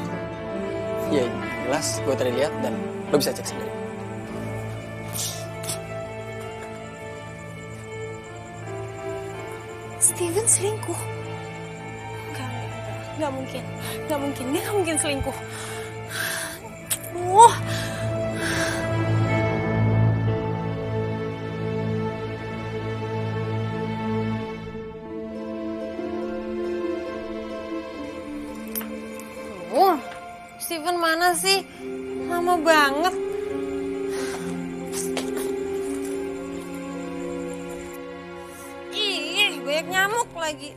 Ya jelas, gue tadi lihat dan lo bisa cek sendiri. Steven selingkuh? Gak mungkin, dia gak mungkin selingkuh. Steven mana sih? Lama banget. Ih, banyak nyamuk lagi.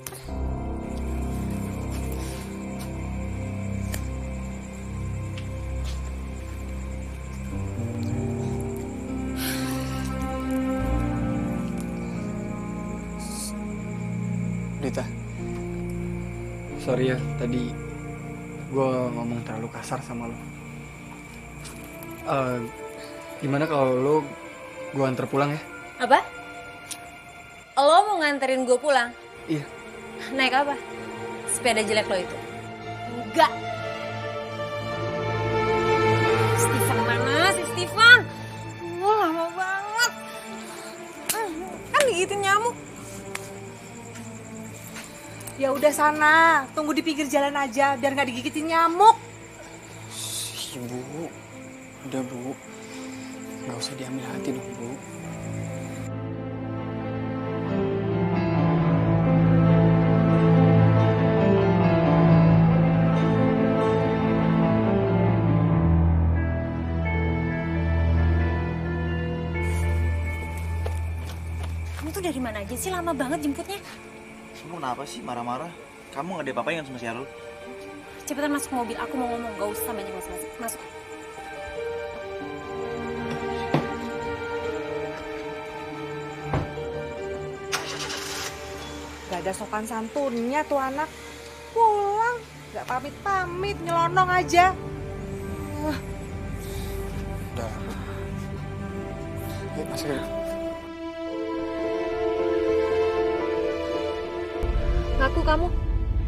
Rita, sorry ya tadi gue ngomong terlalu kasar sama lo. Gimana kalau lo gue antar pulang ya? Apa? Lo mau nganterin gue pulang? Iya. Naik apa? Sepeda jelek lo itu? Enggak. Steven mana sih Steven? Oh, lama banget. Kan digigitin nyamuk. Ya udah sana, tunggu di pinggir jalan aja biar nggak digigitin nyamuk. Bu, udah Bu, nggak usah diambil hati dong Bu. Kamu tuh dari mana aja sih, lama banget jemputnya? Kamu kenapa sih marah-marah? Kamu gak ada apa-apain kan sama si Arul? Cepetan masuk mobil, aku mau ngomong, gak usah banyak basa-basi. Masuk. Gak ada sopan santunnya tuh anak. Pulang, gak pamit-pamit, nyelonong aja. Udah. Yuk, masuk yuk. Ngaku kamu.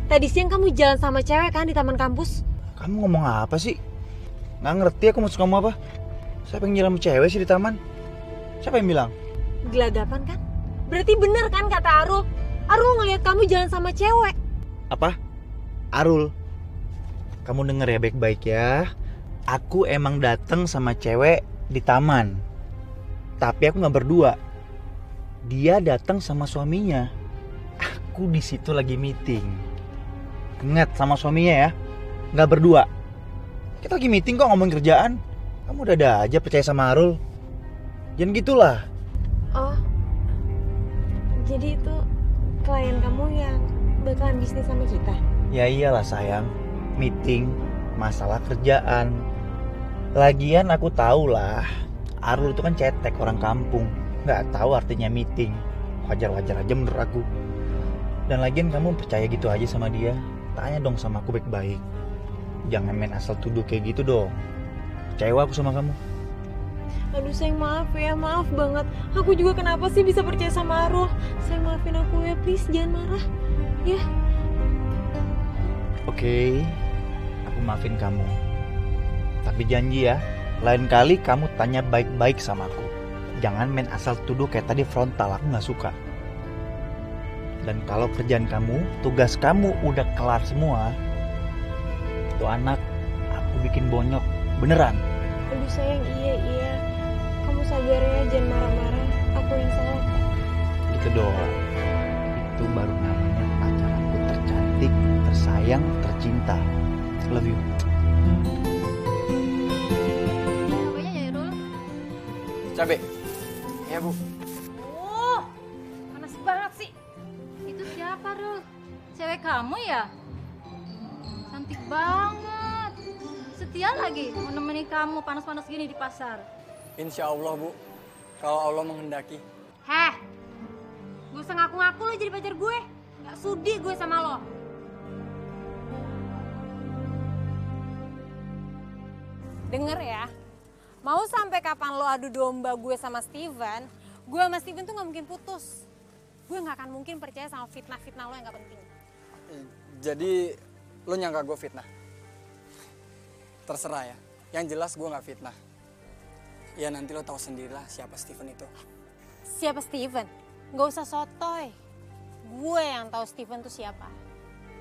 Tadi siang kamu jalan sama cewek kan di taman kampus? Kamu ngomong apa sih? Nggak ngerti aku maksud kamu apa? Siapa yang jalan sama cewek sih di taman? Siapa yang bilang? Gelagapan kan? Berarti bener kan kata Arul? Arul ngelihat kamu jalan sama cewek. Apa? Arul, kamu denger ya baik-baik ya. Aku emang dateng sama cewek di taman. Tapi aku nggak berdua. Dia datang sama suaminya. Aku di situ lagi meeting. Ingat sama suaminya ya, nggak berdua. Kita lagi meeting kok ngomongin kerjaan. Kamu udah ada aja percaya sama Arul. Jangan gitulah. Oh, jadi itu klien kamu yang bakalan bisnis sama kita? Ya iyalah sayang, meeting, masalah kerjaan. Lagian aku tahu lah, Arul itu kan cetek orang kampung, nggak tahu artinya meeting. Wajar-wajar aja menurut aku. Dan lagian kamu percaya gitu aja sama dia? Tanya dong sama aku baik-baik. Jangan main asal tuduh kayak gitu dong. Kecewa aku sama kamu. Aduh sayang, maaf ya, maaf banget. Aku juga kenapa sih bisa percaya sama Arul? Sayang maafin aku ya, please jangan marah. Ya. Oke, aku maafin kamu. Tapi janji ya, lain kali kamu tanya baik-baik sama aku. Jangan main asal tuduh kayak tadi frontal, aku gak suka. Dan kalau kerjaan kamu, tugas kamu udah kelar semua, itu anak aku bikin bonyok, beneran. Aduh sayang, iya. Kamu sabar ya, jangan marah-marah. Aku yang salah. Gitu dong. Itu baru namanya pacar aku tercantik, tersayang, tercinta. Love you. Apanya ya, Rul? Cabe. Ya, Bu. Panas banget sih. Itu siapa, Rul? Cewek kamu ya? Cantik banget. Setia lagi mau nemenin kamu panas-panas gini di pasar. Insya Allah, Bu. Kalau Allah menghendaki. Heh, gak usah ngaku-ngaku lo jadi pacar gue. Gak sudi gue sama lo. Denger ya, mau sampai kapan lo adu domba gue sama Steven, gue sama Steven tuh gak mungkin putus. Gue gak akan mungkin percaya sama fitnah-fitnah lo yang gak penting. Jadi lo nyangka gue fitnah? Terserah ya. Yang jelas gue gak fitnah. Ya nanti lo tahu sendirilah siapa Steven itu. Siapa Steven? Gak usah sotoy. Gue yang tahu Steven tuh siapa.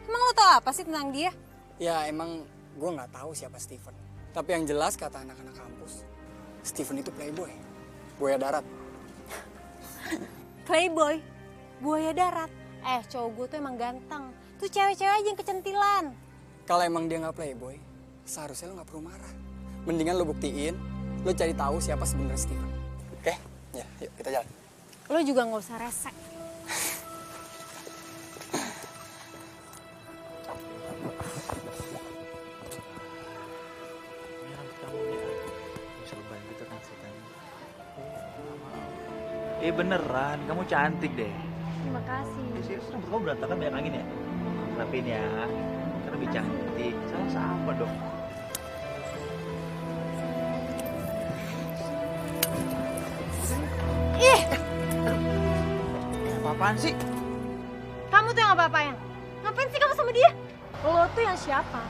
Emang lo tahu apa sih tentang dia? Ya emang gue nggak tahu siapa Steven. Tapi yang jelas kata anak-anak kampus, Steven itu playboy, buaya darat. Playboy? Buaya darat? Cowok gue tuh emang ganteng. Tuh cewek-cewek aja yang kecentilan. Kalau emang dia nggak playboy, seharusnya lo nggak perlu marah. Mendingan lo buktiin, lo cari tahu siapa sebenarnya Steven. Oke? Ya, yuk kita jalan. Lo juga nggak usah resek. Beneran, kamu cantik deh. Terima kasih. Serius rambut kamu berantakan banyak angin ya? Rapiin ya, kan lebih cantik. Salah apa dong? Ih, Apaan sih? kamu tuh yang apa-apain? Ngapain sih kamu sama dia? Lo tuh yang siapa?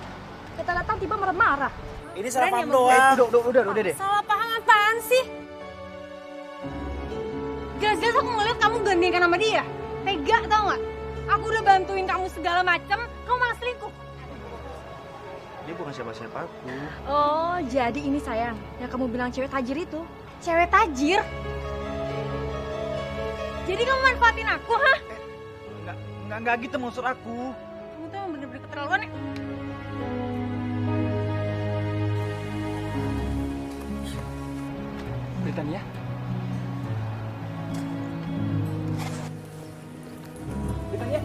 Kita datang tiba marah-marah. Ini salah Keren paham ya, Mas? doang. Udah deh. Salah paham apaan sih? Jelas-jelas aku ngeliat kamu gandengan sama dia. Tega tau gak? Aku udah bantuin kamu segala macam, kamu malah selingkuh. Dia bukan siapa-siapa aku. Oh, jadi ini sayang, yang kamu bilang cewek tajir itu. Cewek tajir? Jadi kamu manfaatin aku, hah? Enggak gitu maksud aku. Kamu tuh emang bener-bener keterlaluan ya? Britania. Britania.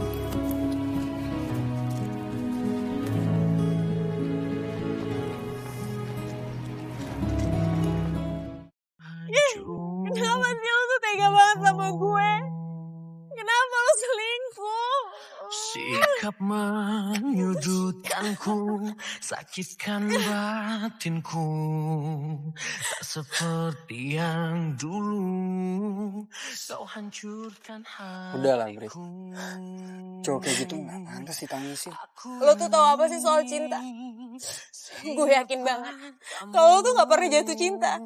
Kenapa sih lo tuh tega banget sama gue? Kenapa lo selingkuh? Sikap menyudutkanku, sakitkan batinku, tak seperti yang dulu kau hancurkan hatiku. Udah lah, Brit. Cowok kayak gitu nggak pantas ditangisin. Lo tuh tahu apa sih soal cinta? Gue yakin banget kalau lo tuh nggak pernah jatuh cinta.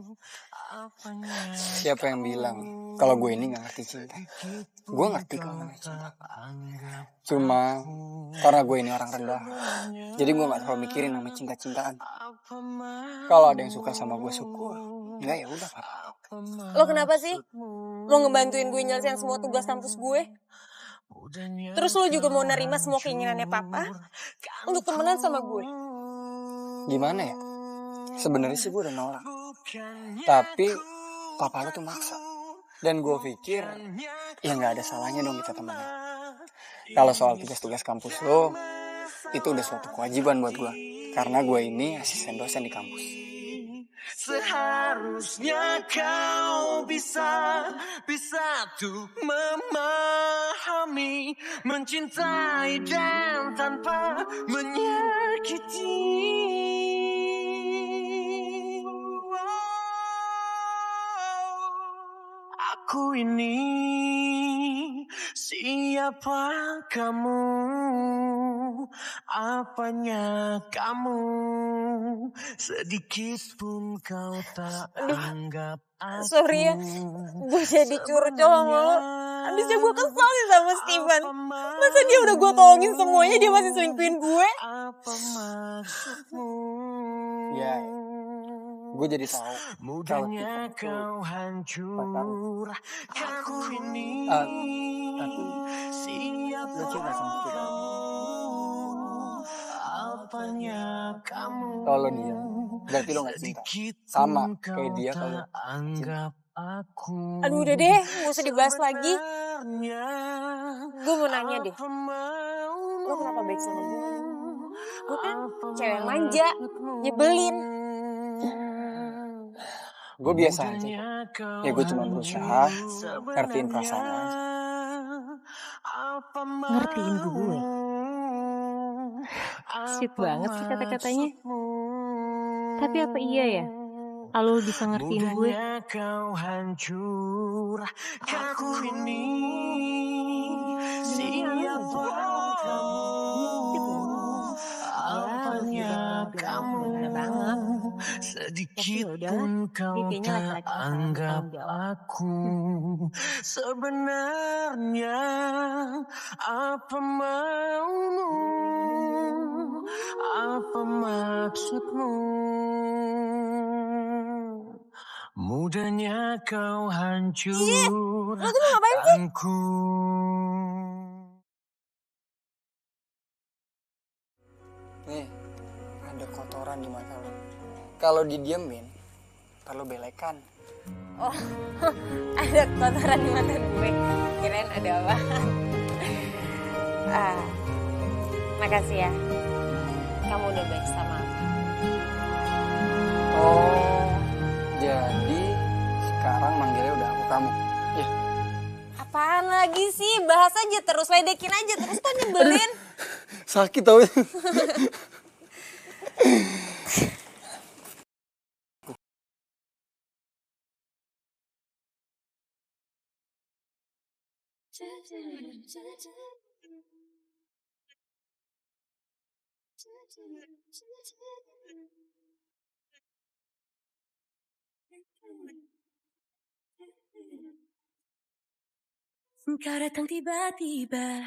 Siapa yang bilang kalau gue ini nggak ngerti cinta? Gue ngerti kalau namanya cinta. Cuma karena gue ini orang rendah, jadi gue nggak terlalu mikirin namanya cinta-cintaan. Kalau ada yang suka sama gue syukur, enggak ya udah Pak. Lo kenapa sih? Lo ngebantuin gue nyelesain semua tugas kampus gue. Terus lo juga mau nerima semua keinginannya papa untuk temenan sama gue. Gimana ya? Sebenarnya sih gue udah nolak. Tapi papa lo tuh maksa. Dan gue pikir ya nggak ada salahnya dong kita temenan. Kalau soal tugas-tugas kampus lo, itu udah suatu kewajiban buat gue. Karena gue ini asisten dosen di kampus. Seharusnya kau bisa tuh memahami, mencintai dan tanpa menyakiti. Aku ini siapa kamu, apanya kamu, sedikit pun kau tak anggap aku. Sorry ya, gue jadi curcol sama lo. Abisnya gue kesel sih sama Steven. Masa dia udah gue tolongin semuanya, dia masih selingkuhin gue? Ya, gue jadi tahu mudahnya kau hancur. Aku ini tapi lo cinta sama kita. Apanya kamu, Kalau dia berarti lo gak cinta. Sama kayak dia kalau anggap aku. Aduh udah deh, gak usah dibahas lagi. Gue mau nanya deh, lo kenapa baik sama gue? Gue kan cewek yang manja, nyebelin. Gue biasa aja. Ya gue cuma berusaha ngertiin perasaan lo aja. Ngertiin gue? Sweet banget sih kata-katanya. Tapi apa iya ya? Kalau bisa ngertiin gue? Kau hancur, aku ini siapa kamu, apanya kamu, sedikit pun kau tak anggap aku. Sebenarnya apa maumu, apa maksudmu? Mudahnya kau hancur. Lo tuh mau ngapain sih? Nih, ada kotoran di mata lo. Kalau didiemin, ntar lo belekan. Oh, ada kotoran di mata gue. Kirain ada apa? Makasih ya. Kamu udah baik sama aku. Oh, jadi sekarang manggilnya udah aku kamu. Ya. Apaan lagi sih? Bahas aja terus, ledekin aja terus kok nyebelin. Sakit tau. Kau datang tiba-tiba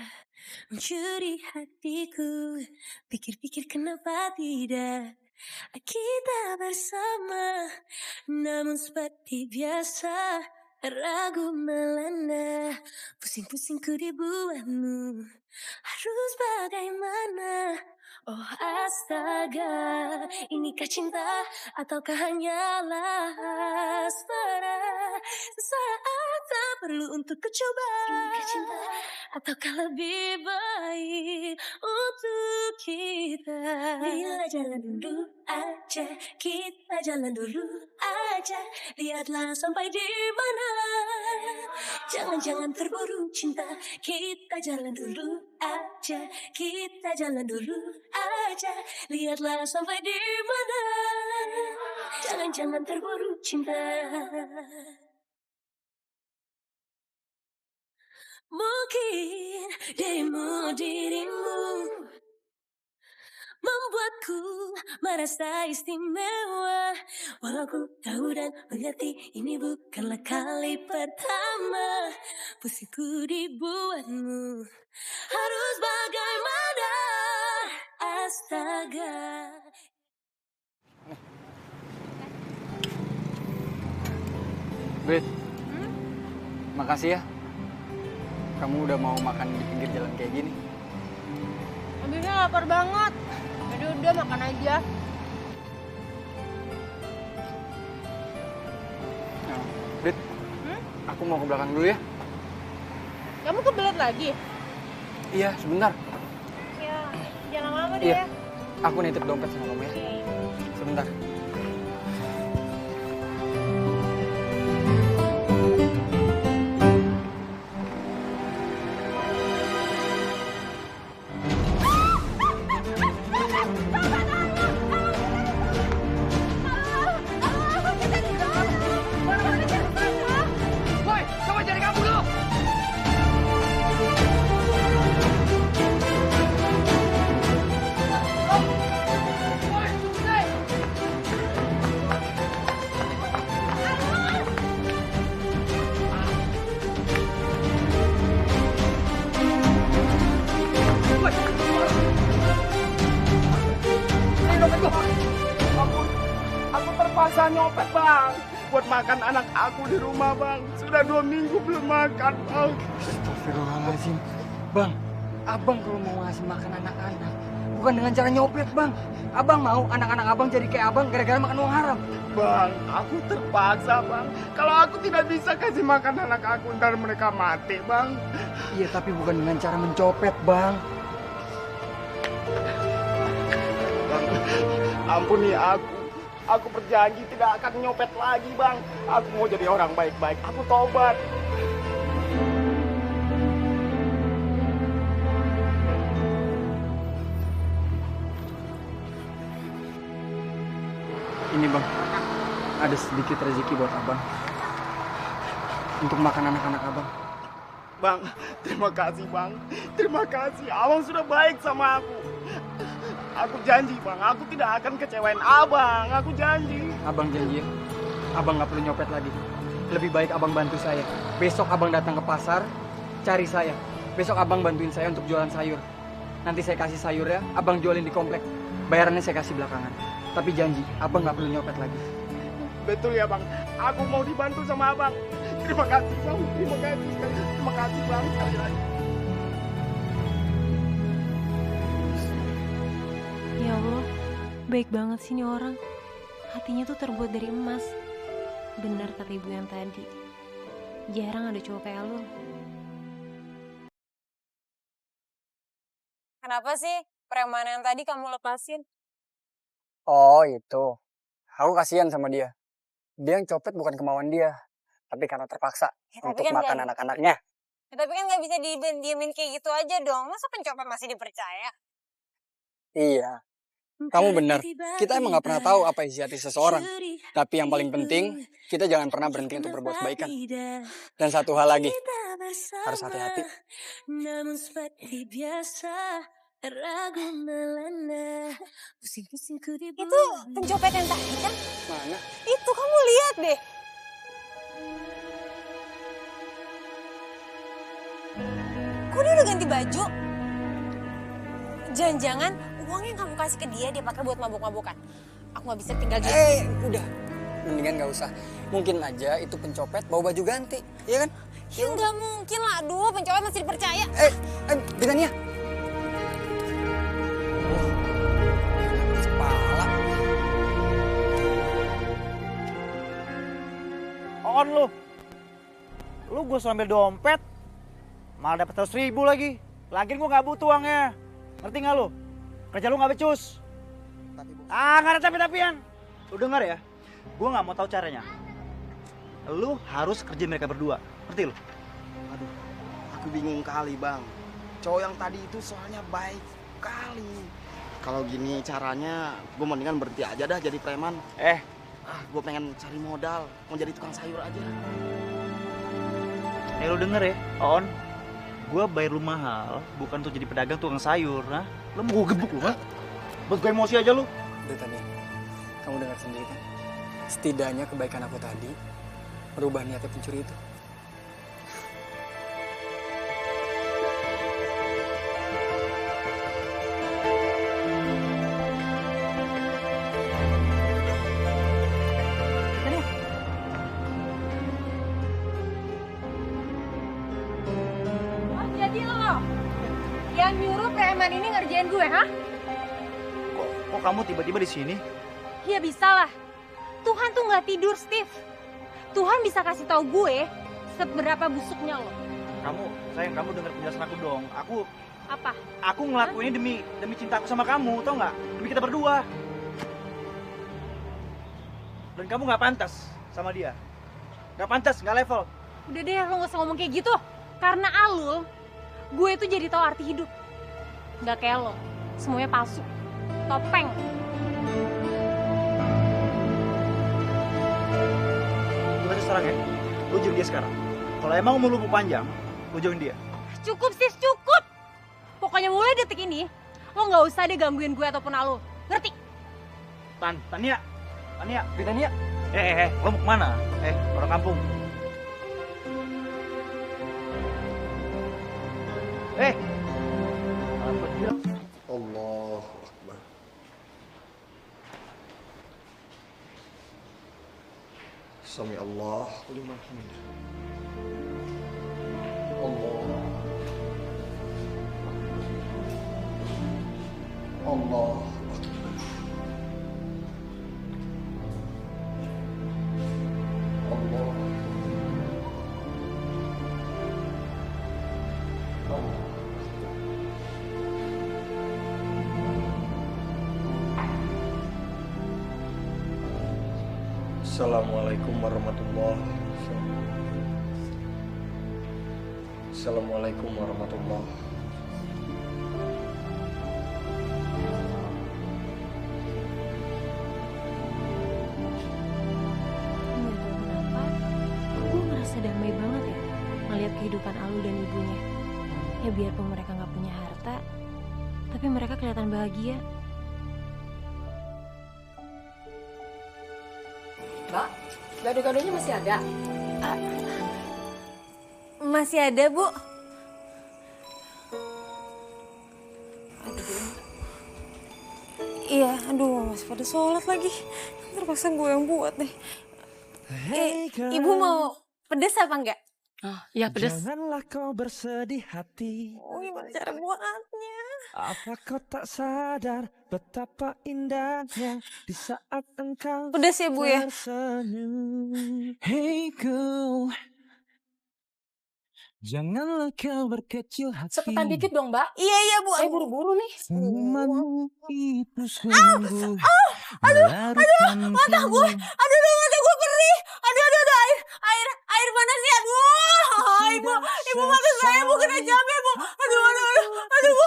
mencuri hatiku. Pikir-pikir kenapa tidak kita bersama. Namun seperti biasa ragu melanda. Pusing-pusing ku dibuatmu. Harus bagaimana? Oh astaga, inikah cinta ataukah hanyalah asmara? Sesaat tak perlu untuk coba. Inikah cinta ataukah lebih baik untuk kita? Bila jalan dulu aja, kita jalan dulu aja. Lihatlah sampai di mana. Jangan-jangan terburu cinta. Kita jalan dulu aja, kita jalan dulu aja. Lihatlah sampai di mana. Jangan-jangan terburu cinta. Mungkin dirimu membuatku merasa istimewa. Walau ku tahu dan mengerti ini bukanlah kali pertama. Pusingku dibuatmu. Harus bagaimana? Astaga. Bet, makasih ya. Kamu udah mau makan di pinggir jalan kayak gini. Abisnya lapar banget. Jadi udah makan aja. Nah, Bet, aku mau ke belakang dulu ya. Kamu kebelet lagi? Iya, sebentar. Ya, jangan lama-lama deh Iya, ya. aku nitip dompet sama kamu ya. Sebentar. Aku terpaksa nyopet bang, buat makan anak aku di rumah bang. Sudah 2 minggu belum makan bang. Astagfirullahaladzim. Bang, abang kalau mau ngasih makan anak-anak, bukan dengan cara nyopet bang. Abang mau anak-anak abang jadi kayak abang gara-gara makan uang haram. Bang, aku terpaksa bang. Kalau aku tidak bisa kasih makan anak aku, ntar mereka mati bang. Iya, tapi bukan dengan cara mencopet bang. Bang, ampuni aku. Aku berjanji tidak akan nyopet lagi bang. Aku mau jadi orang baik-baik. Aku tobat. Ini bang, ada sedikit rezeki buat abang. Untuk makan anak-anak abang. Bang, terima kasih bang. Terima kasih. Abang sudah baik sama aku. Aku janji bang, aku tidak akan kecewain abang. Aku janji. Abang janji ya, abang nggak perlu nyopet lagi. Lebih baik abang bantu saya. Besok abang datang ke pasar, cari saya. Besok abang bantuin saya untuk jualan sayur. Nanti saya kasih sayurnya, abang jualin di komplek. Bayarannya saya kasih belakangan. Tapi janji, abang nggak perlu nyopet lagi. Betul ya bang, aku mau dibantu sama abang. Terima kasih bang, terima kasih. Terima kasih bang, sekali lagi. Ya Allah, baik banget sih nih orang. Hatinya tuh terbuat dari emas. Benar kata ibu yang tadi. Jarang ada cowok kayak lo. Kenapa sih preman yang tadi kamu lepasin? Oh itu, aku kasihan sama dia. Dia yang copet bukan kemauan dia, tapi karena terpaksa Ya, tapi untuk kan makan gak- anak-anaknya. Ya, tapi kan nggak bisa diemin kayak gitu aja dong. Masa pencopet masih dipercaya? Iya, kamu benar. Kita emang nggak pernah tahu apa isi hati seseorang. Tapi yang paling penting, kita jangan pernah berhenti untuk berbuat kebaikan. Dan satu hal lagi, harus hati-hati. Namun seperti biasa, ragu melanda. Pusing-pusingku di Itu pencopet yang tadi kan? Mana? Itu kamu lihat deh. Kok dia udah ganti baju? Jangan-jangan uang yang kamu kasih ke dia pakai buat mabuk-mabukan. Aku gak bisa tinggal gini. Udah. Mendingan gak usah. Mungkin aja itu pencopet bawa baju ganti, iya kan? Ya nggak mungkin lah, aduh pencopet masih dipercaya. Binania. Kepala. On lu. Lu gue sambil dompet, malah dapet 100.000 lagi. Lagian gue gak butuh uangnya. Ngerti gak lu? Kerja lu gak becus. Gak ada tapi-tapian. Lu denger ya, gue gak mau tahu caranya. Lu harus kerja mereka berdua. Ngerti lu? Aduh, aku bingung kali bang. Cowok yang tadi itu soalnya baik kali. Kalau gini caranya, gue mendingan berhenti aja dah jadi preman. Gue pengen cari modal, mau jadi tukang sayur aja. Lu denger ya, On. Gue bayar lu mahal, bukan untuk jadi pedagang tukang sayur, nah. Lu mau gue gebuk lu, ha? Buat gue emosi aja lu. Udah tadi, kamu dengar sendiri kan? Setidaknya kebaikan aku tadi merubah niatnya pencuri itu. Oh, jadi lo yang nyuruh preman ini ngerjain gue, ha? Kok kamu tiba-tiba di sini? Ya bisa lah. Tuhan tuh nggak tidur, Steve. Tuhan bisa kasih tahu gue seberapa busuknya lo. Sayang, kamu dengar penjelasan aku dong. Apa? Aku ngelakuin ini demi cintaku sama kamu, tau nggak? Demi kita berdua. Dan kamu nggak pantas sama dia. Nggak pantas, nggak level. Udah deh, lo nggak usah ngomong kayak gitu. Karena Alul, gue itu jadi tahu arti hidup. Nggak kayak lo, semuanya palsu, topeng. Gue sekarang ya, lu join dia sekarang. Kalau emang umur lu panjang, lu join dia. Cukup sis, cukup. Pokoknya mulai detik ini, lo nggak usah deh gangguin gue ataupun Alul. Ngerti? Tania, Britania. Lo mau kemana? Orang kampung. Allahu Akbar. Sami Allah liman hamidah. Allah. Assalamualaikum warahmatullahi wabarakatuh. Assalamualaikum warahmatullahi wabarakatuh. Gue ngerasa damai banget ya ngeliat kehidupan Alul dan ibunya. Ya biarpun mereka nggak punya harta, tapi mereka kelihatan bahagia. Mbak, gado-gadonya masih ada? Masih ada, Bu. Iya, aduh masih pada sholat lagi. Terpaksa gue yang buat deh. Ibu mau pedes apa enggak? Iya pedes. Janganlah kau bersedih hati. Oh, gimana cara buatnya? Apa kau tak sadar betapa indahnya di saat engkau pedes ya, Bu ya? tersenyum. Hey girl, janganlah kau berkecil hati. Cepetan dikit dong, Mbak. Iya, Bu. Saya buru-buru nih. Temanmu itu sungguh Aduh, melarutkan mata gue. Aduh, mata gue perih. Aduh, air panas ya. Aduh. baik, Bu. Ibu mata saya, Bu, kena cabai, Bu. Aduh, Bu.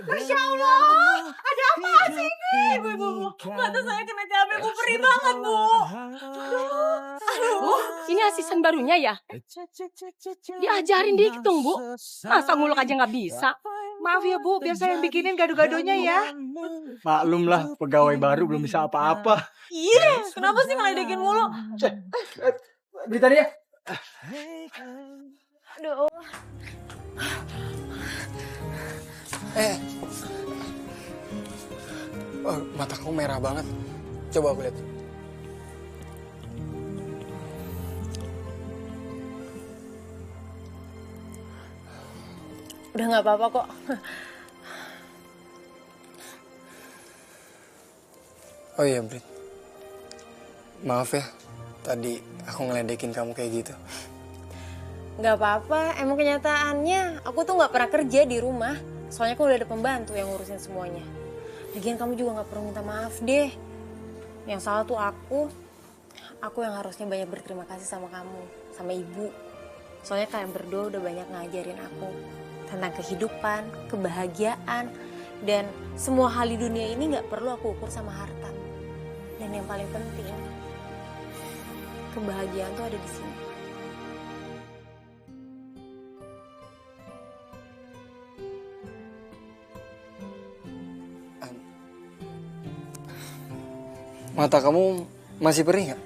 Masya Allah. Ada apa sih ini? Ibu. Mata saya kena cabai, Bu. Perih banget, Bu. Bu, ini asisten barunya ya? Diajarin dikit dong, Bu. Masa ngulek aja nggak bisa? Maaf ya Bu, biar saya yang bikinin gado-gadonya ya. Maklum lah, pegawai baru belum bisa apa-apa. Iya, kenapa sih ngeledekin mulu? Berita dia. Aduh. Mata kamu merah banget. Coba aku lihat. Udah nggak apa-apa kok. Oh iya, Brit. Maaf ya, tadi aku ngeledekin kamu kayak gitu. Nggak apa-apa, emang kenyataannya aku tuh nggak pernah kerja di rumah. Soalnya aku udah ada pembantu yang ngurusin semuanya. Lagian kamu juga nggak perlu minta maaf deh. Yang salah tuh aku. Aku yang harusnya banyak berterima kasih sama kamu, sama ibu. Soalnya kalian berdua udah banyak ngajarin aku tentang kehidupan, kebahagiaan, dan semua hal di dunia ini nggak perlu aku ukur sama harta. Dan yang paling penting, kebahagiaan tuh ada di sini. Mata kamu masih perih nggak?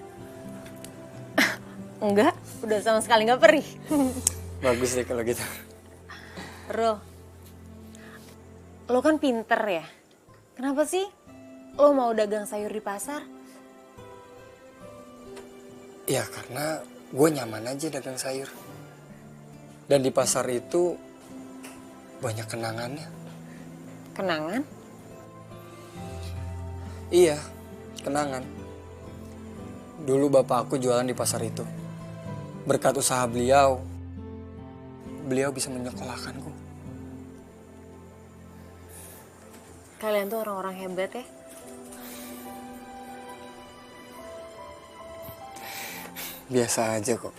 Enggak, udah sama sekali nggak perih. Bagus deh kalau gitu. Lo kan pinter ya. Kenapa sih lo mau dagang sayur di pasar? Ya karena gue nyaman aja dagang sayur. Dan di pasar itu banyak kenangannya. Kenangan? Iya, kenangan. Dulu bapak aku jualan di pasar itu. Berkat usaha beliau bisa menyekolahkanku. Kalian tuh orang-orang hebat ya. Biasa aja kok.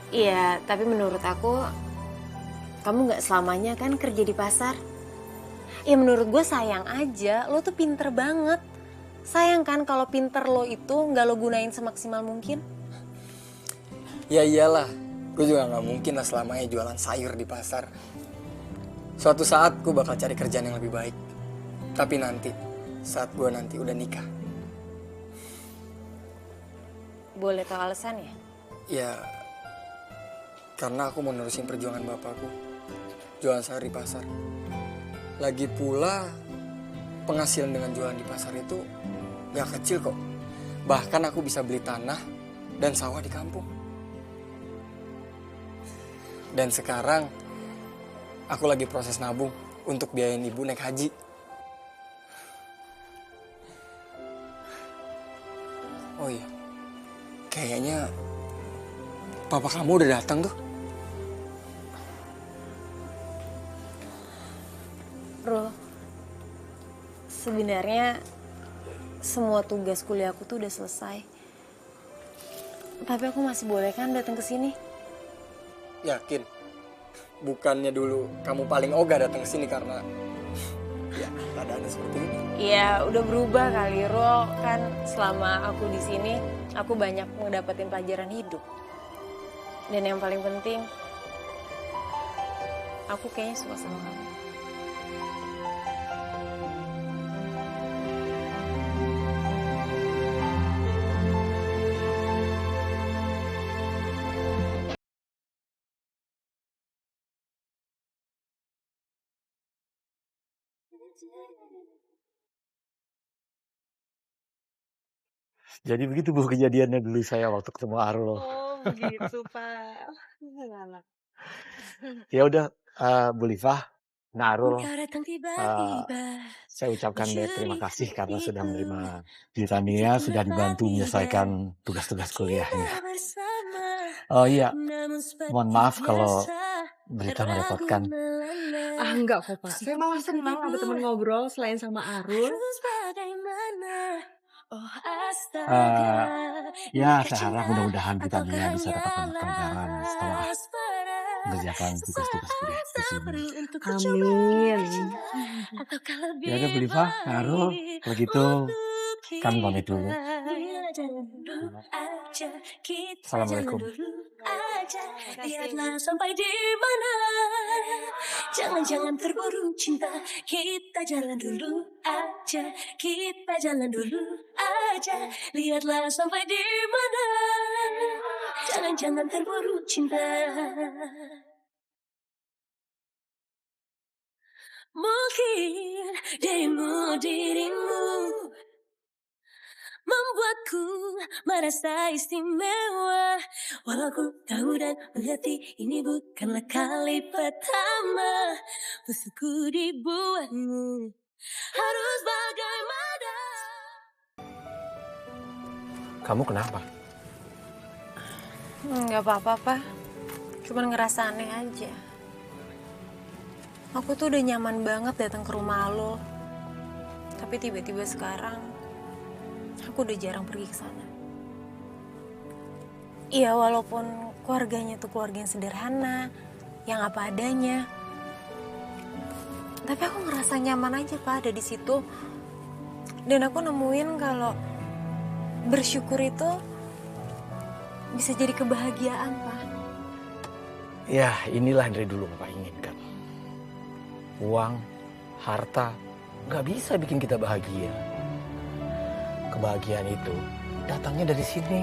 Iya, tapi menurut aku kamu nggak selamanya kan kerja di pasar. Ya menurut gue sayang aja, lo tuh pinter banget. Sayang kan kalau pinter lo itu nggak lo gunain semaksimal mungkin. Ya iyalah, gue juga gak mungkin lah selamanya jualan sayur di pasar. Suatu saat gue bakal cari kerjaan yang lebih baik. Tapi nanti, saat gue nanti udah nikah. Boleh tahu alasannya? Ya, karena aku mau nerusin perjuangan bapakku. Jualan sayur di pasar. Lagi pula, penghasilan dengan jualan di pasar itu gak kecil kok. Bahkan aku bisa beli tanah dan sawah di kampung. Dan sekarang aku lagi proses nabung untuk biayain ibu naik haji. Oh iya, kayaknya papa kamu udah datang tuh. Bro, sebenarnya semua tugas kuliah aku tuh udah selesai. Tapi aku masih boleh kan datang ke sini? Yakin? Bukannya dulu kamu paling ogah datang ke sini karena ya keadaannya seperti ini. Iya, udah berubah kali, Ro. Kan selama aku di sini, aku banyak ngedapetin pelajaran hidup. Dan yang paling penting, aku kayaknya suka sama kamu. Jadi begitu Bu kejadiannya dulu saya waktu ketemu Arul. Oh begitu Pak. Ya udah Bu Livah, Nah Arul, Engkau datang tiba-tiba. saya ucapkan terima kasih karena sudah menerima Britania, sudah dibantu menyelesaikan tugas-tugas kuliahnya. Oh iya, mohon maaf kalau Berita merepotkan. Ah enggak kok Pak, saya malah senang ada teman ngobrol selain sama Arul. Ya, saya harap mudah-mudahan Britania bisa dapat banyak pelajaran setelah mengerjakan tugas-tugas kuliah di sini. Amin. Ya udah Bu Liva, Arul, kalau gitu kami pamit dulu. Assalamualaikum. Lihatlah sampai di mana. Jangan-jangan terburu cinta. Kita jalan dulu aja. Kita jalan dulu aja. Lihatlah sampai di mana. Jangan-jangan terburu cinta. Mungkin dirimu membuatku merasa istimewa. Walau ku tahu dan mengerti ini bukanlah kali pertama busukku dibuatmu. Harus bagaimana? Kamu kenapa? Nggak apa-apa, Pak. Cuman ngerasa aneh aja. Aku tuh udah nyaman banget datang ke rumah lo. Tapi tiba-tiba sekarang aku udah jarang pergi ke sana. Iya, walaupun keluarganya tuh keluarga yang sederhana, yang apa adanya. Tapi aku ngerasa nyaman aja, Pak, ada di situ. Dan aku nemuin kalau bersyukur itu bisa jadi kebahagiaan, Pak. Ya, inilah yang dari dulu Bapak inginkan. Uang, harta, nggak bisa bikin kita bahagia. Kebahagiaan itu datangnya dari sini.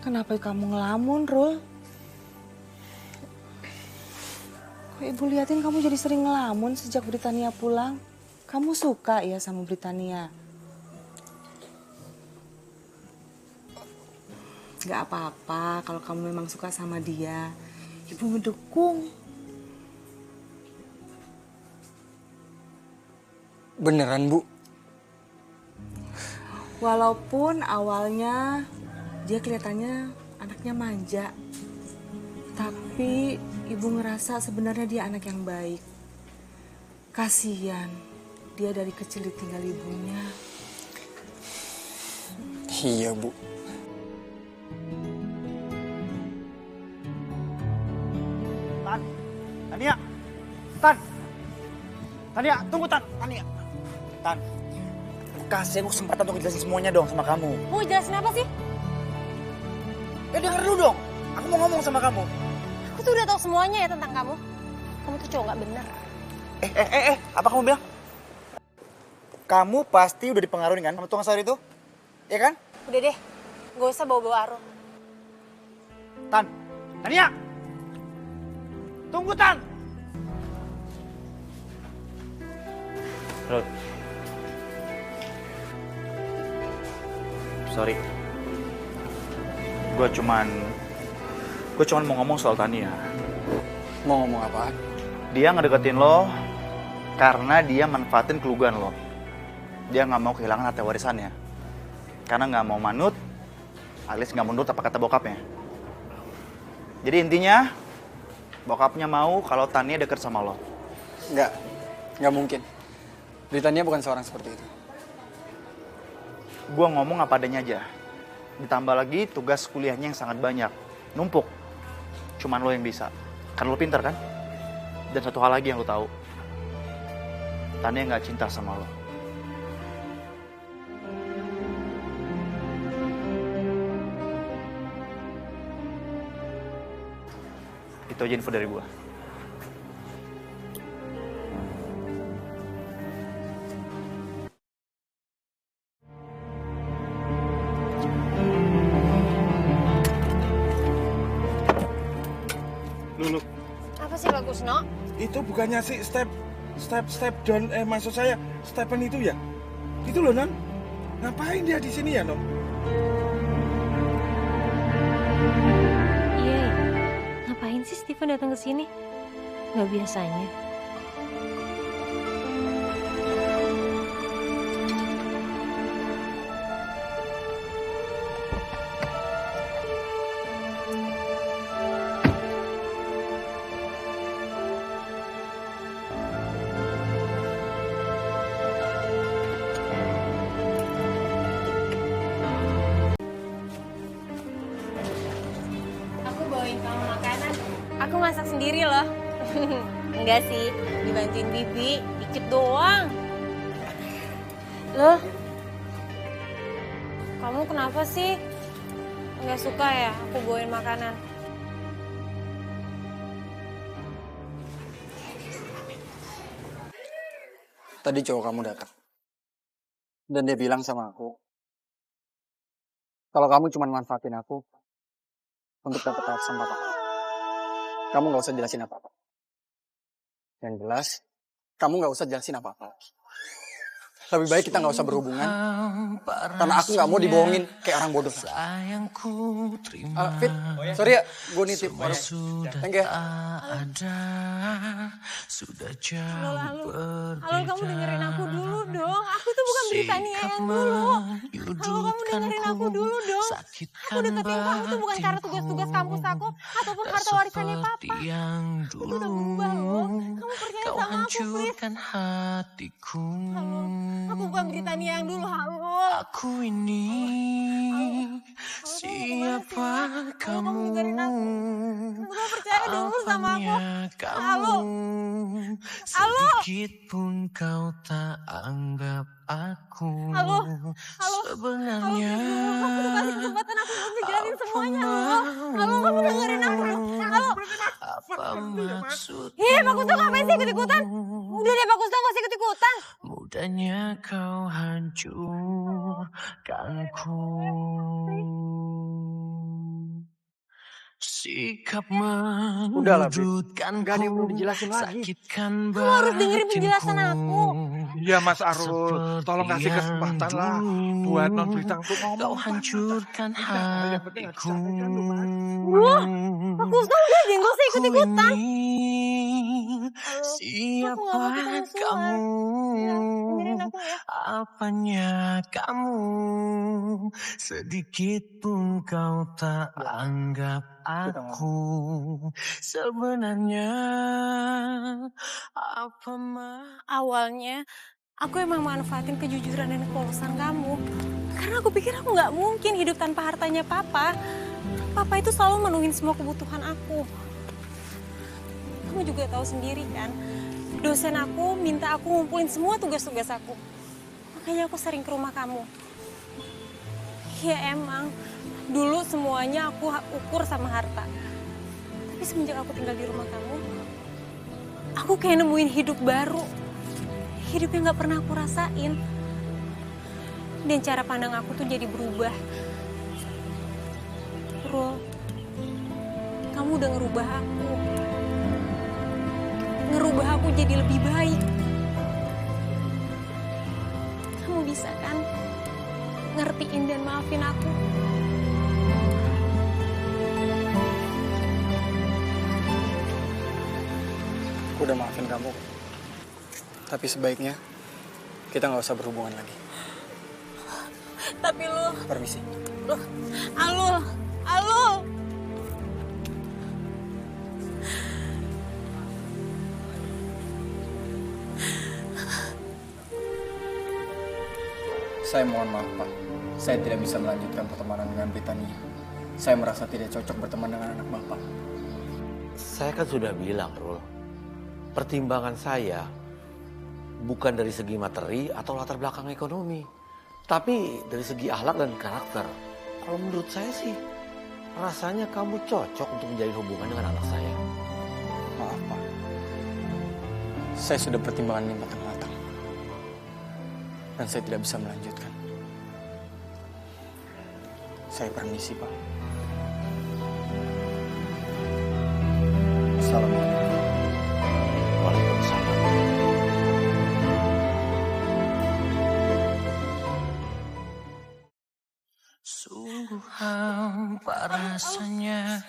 Kenapa kamu ngelamun, Rul? Kok Ibu liatin kamu jadi sering ngelamun sejak Britania pulang? Kamu suka ya sama Britania? Gak apa-apa kalau kamu memang suka sama dia. Ibu ngedukung. Beneran, Bu? Walaupun awalnya dia kelihatannya anaknya manja, tapi ibu ngerasa sebenarnya dia anak yang baik. Kasian, dia dari kecil ditinggal ibunya. Iya, Bu. Tania, Tania, tunggu Tania. Kasih aku kesempatan untuk jelasin semuanya dong sama kamu. Mau jelasin apa sih? Ya denger dulu dong, aku mau ngomong sama kamu. Aku tuh udah tahu semuanya ya tentang kamu. Kamu tuh cowok gak bener. Apa kamu bilang? Kamu pasti udah dipengaruhi kan sama tukang sayur itu? Ya kan? Udah deh, gak usah bawa-bawa Arul. Tania! Tunggu, Tan! Ruth. Sorry. Gue cuman mau ngomong soal Tania. Mau ngomong apaan? Dia ngedeketin lo karena dia manfaatin keluguan lo. Dia nggak mau kehilangan harta warisannya. Karena nggak mau manut, alias nggak mundur apa kata bokapnya. Jadi intinya, bokapnya mau kalau Tania deket sama lo. Nggak mungkin. Britania bukan seorang seperti itu. Gue ngomong apa adanya aja. Ditambah lagi tugas kuliahnya yang sangat banyak. Numpuk. Cuman lo yang bisa. Karena lo pintar kan? Dan satu hal lagi yang lo tahu. Tania nggak cinta sama lo. Itu aja info dari gue. Lulu, Apa sih Pak Kusno? itu bukannya sih step down, maksud saya Stephen itu ya? Itu loh, Non. Ngapain dia di sini ya, Non? Iya, ngapain sih Steven datang ke sini? Gak biasanya. Aku masak sendiri loh. Enggak sih, dibantuin Bibi, dikit doang. Loh, kamu kenapa sih? Nggak suka ya aku bawain makanan? Tadi cowok kamu datang. Dan dia bilang sama aku, kalau kamu cuma manfaatin aku untuk dapat alasan apa-apa. Kamu nggak usah jelasin apa-apa. Yang jelas, kamu nggak usah jelasin apa-apa. Lebih baik kita nggak usah berhubungan, karena aku nggak mau dibohongin kayak orang bodoh. Fit, sorry ya, gue nitip. Thank you. Halo, kamu dengerin aku dulu dong. Aku tuh bukan Britania yang dulu. Halo, kamu dengerin aku dulu dong. Aku deketin kamu tuh bukan karena tugas-tugas kampus aku ataupun harta warisannya papa. Aku tuh udah berubah loh. Kamu percaya sama aku, please. Halo, aku bukan Britania yang dulu. Halo. Aku ini siapa kamu? Kamu percaya dulu sama aku. Halo. Halo. Sedikit pun kau tak anggap aku. Halo. Halo. Sebenarnya aku tuh kasih kesempatan aku untuk ngejalanin semuanya. Halo, kamu dengerin aku. Halo. Apa maksud? Bagus tuh ngapain sih ikut-ikutan? Udah deh, bagus tuh gak usah ikut-ikutan. Mudahnya kau hancurkanku. Sikap menyudutkanku, gak ada yang perlu dijelasin lagi. Sakitkan kamu harus dengerin penjelasan aku. Iya Mas Arul, tolong kasih kesempatan lah buat non Berita untuk ngomong. Kau hancurkan hatiku. Wah, bagus tuh udah deh, gak usah ikut-ikutan. Siapa kamu? Apanya kamu? Sedikit pun kau tak anggap aku. Sebenarnya apa awalnya aku emang manfaatin kejujuran dan kepolosan kamu. Karena aku pikir aku nggak mungkin hidup tanpa hartanya papa. Papa itu selalu menuhin semua kebutuhan aku. Kamu juga tahu sendiri kan, dosen aku minta aku ngumpulin semua tugas-tugas aku. Makanya aku sering ke rumah kamu. Ya emang, dulu semuanya aku ukur sama harta. Tapi semenjak aku tinggal di rumah kamu, aku kayak nemuin hidup baru. Hidup yang gak pernah aku rasain. Dan cara pandang aku tuh jadi berubah. Rul, kamu udah ngerubah aku. Ngerubah aku jadi lebih baik. Kamu bisa kan ngertiin dan maafin aku? Aku udah maafin kamu. Tapi sebaiknya kita nggak usah berhubungan lagi. Tapi lu... Permisi. Lu... Alul! Alul! Saya mohon maaf, Pak. Saya tidak bisa melanjutkan pertemanan dengan Britania. Saya merasa tidak cocok berteman dengan anak Bapak. Saya kan sudah bilang, Rul. Pertimbangan saya bukan dari segi materi atau latar belakang ekonomi. Tapi dari segi akhlak dan karakter. Kalau menurut saya sih, rasanya kamu cocok untuk menjalin hubungan dengan anak saya. Maaf, Pak. Saya sudah pertimbangan ini matang-matang. Dan saya tidak bisa melanjutkan. Saya permisi, Pak. Assalamualaikum. Waalaikumsalam. Sungguh hampa rasanya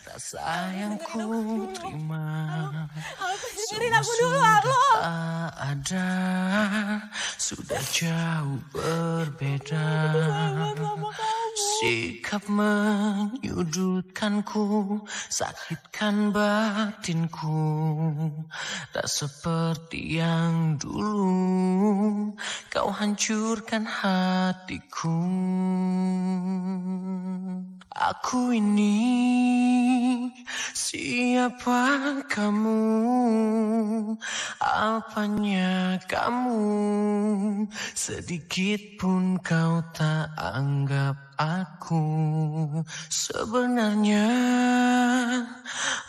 rasa yang ku terima. Dengerin aku dulu, Halo. Tak ada, sudah jauh berbeda. Sikap menyudutkanku, sakitkan batinku. Tak seperti yang dulu, kau hancurkan hatiku. Aku ini Siapa kamu? Apanya kamu? Sedikit pun kau tak anggap aku. Sebenarnya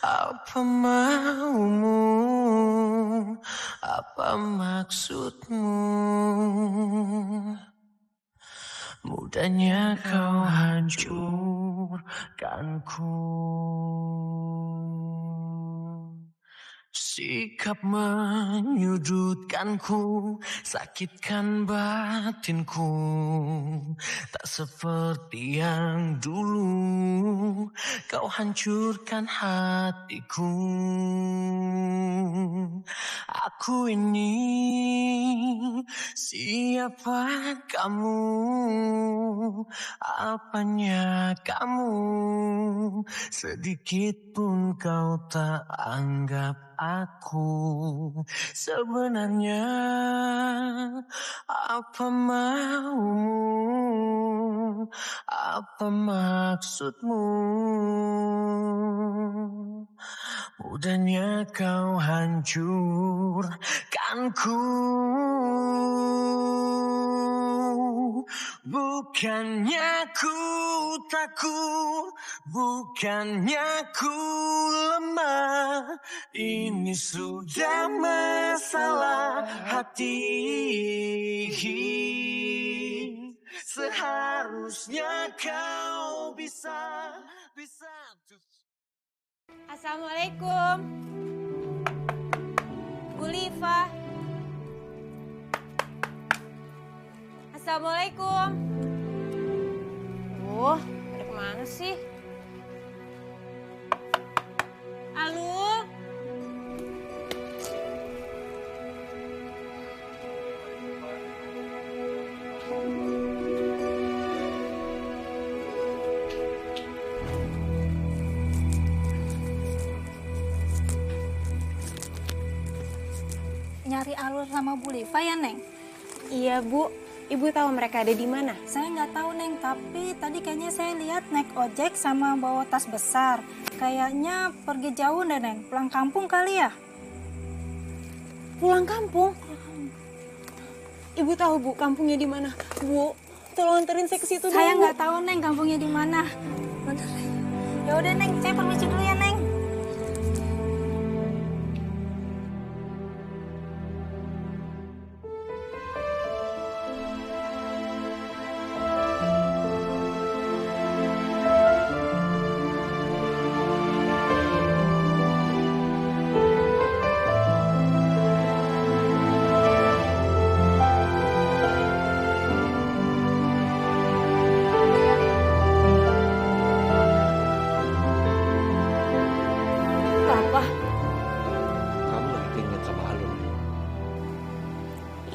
apa maumu? Apa maksudmu? Mudahnya kau hancurkanku. Sikap menyudutkanku, sakitkan batinku. Tak seperti yang dulu, kau hancurkan hatiku. Aku ini siapa kamu? Apanya kamu? Sedikit pun kau tak anggap aku. Sebenarnya apa maumu? Apa maksudmu? Mudahnya kau hancurkanku. Bukannya ku takut, bukannya ku lemah. Ini sudah masalah hati. Seharusnya kau bisa. Assalamualaikum, Bu Liva. Assalamualaikum. Ada kemana sih? Halo? Nyari Alur sama Bu Liva ya, Neng? Iya, Bu. Ibu tahu mereka ada di mana? Saya nggak tahu, Neng, tapi tadi kayaknya saya lihat naik ojek sama bawa tas besar. Kayaknya pergi jauh deh, Neng. Pulang kampung kali ya? Pulang kampung? Ibu tahu, Bu, kampungnya di mana? Bu, tolong anterin saya ke situ dulu. Saya nggak tahu, Neng, kampungnya di mana. Bentar, Neng. Ya udah, Neng, saya permisi dulu ya, Neng.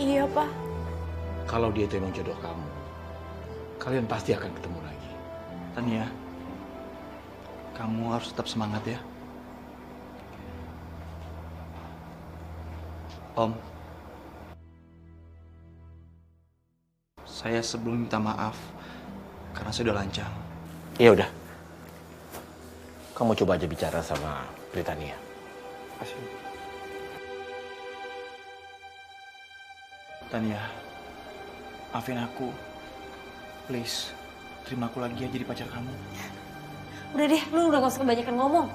Iya, Pak. Kalau dia itu emang jodoh kamu, kalian pasti akan ketemu lagi. Tania, kamu harus tetap semangat ya. Om, saya sebelum minta maaf karena saya udah lancang. Ya udah, kamu coba aja bicara sama Britania. Kasih. Tania, maafin aku. Please, terima aku lagi ya jadi pacar kamu. Udah deh, lu udah gak usah kebanyakan ngomong.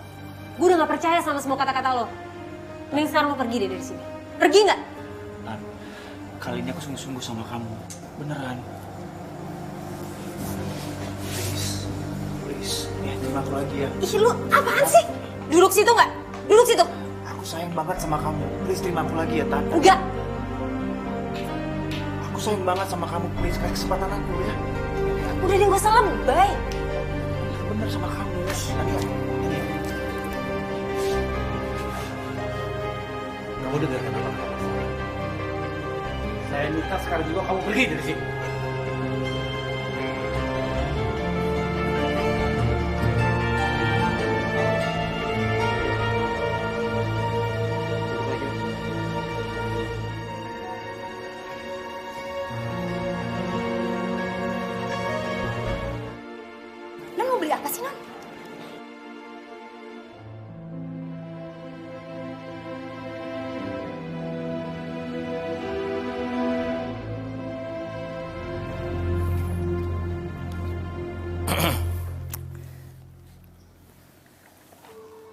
Gue udah gak percaya sama semua kata-kata lo. Mending sekarang lo pergi deh dari sini. Pergi nggak? Nan, kali ini aku sungguh-sungguh sama kamu. Beneran. Please, ya terima aku lagi ya. Ih, lu apaan sih? Duduk situ nggak? Duduk situ. Aku sayang banget sama kamu. Please terima aku lagi ya, Tan. Enggak. Aku sayang banget sama kamu. Please, kasih kesempatan aku ya. Udah deh, gak usah lebay. Bener sama kamu. Tania. Kamu dengarkan apa? Saya minta sekarang juga kamu pergi dari sini.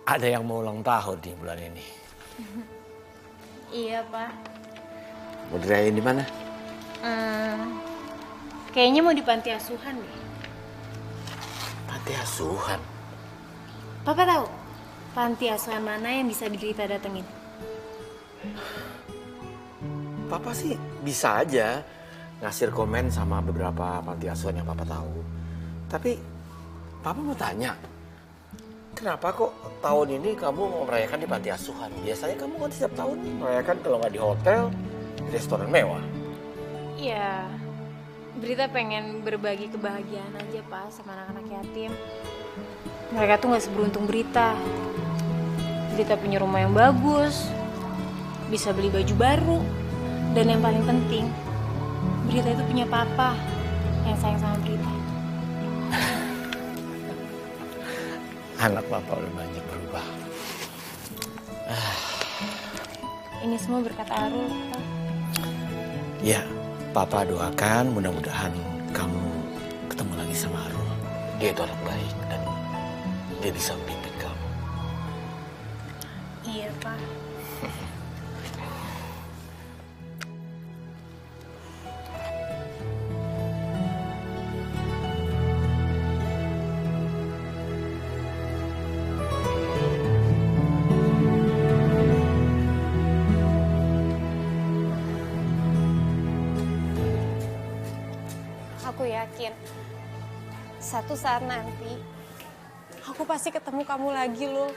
Ada yang mau ulang tahun di bulan ini. Iya, Pak. Mau dirayain di mana? Kayaknya mau di panti asuhan deh. Panti asuhan? Papa tahu panti asuhan mana yang bisa Brita datengin? Papa sih bisa aja ngasih komen sama beberapa panti asuhan yang Papa tahu. Tapi Papa mau tanya, kenapa kok tahun ini kamu mau merayakan di panti asuhan? Biasanya kamu kan setiap tahun merayakan kalau nggak di hotel, di restoran mewah. Iya, Brita pengen berbagi kebahagiaan aja, Pak, sama anak-anak yatim. Mereka tuh nggak seberuntung Brita. Brita punya rumah yang bagus, bisa beli baju baru, dan yang paling penting, Brita itu punya papa yang sayang sama Brita. Anak Papa udah banyak berubah. Ini semua berkat Arul, Pak. Ya, Papa doakan mudah-mudahan kamu ketemu lagi sama Arul. Dia itu anak baik dan dia bisa membimbing kamu. Iya, Pak. Aku yakin satu saat nanti aku pasti ketemu kamu lagi loh.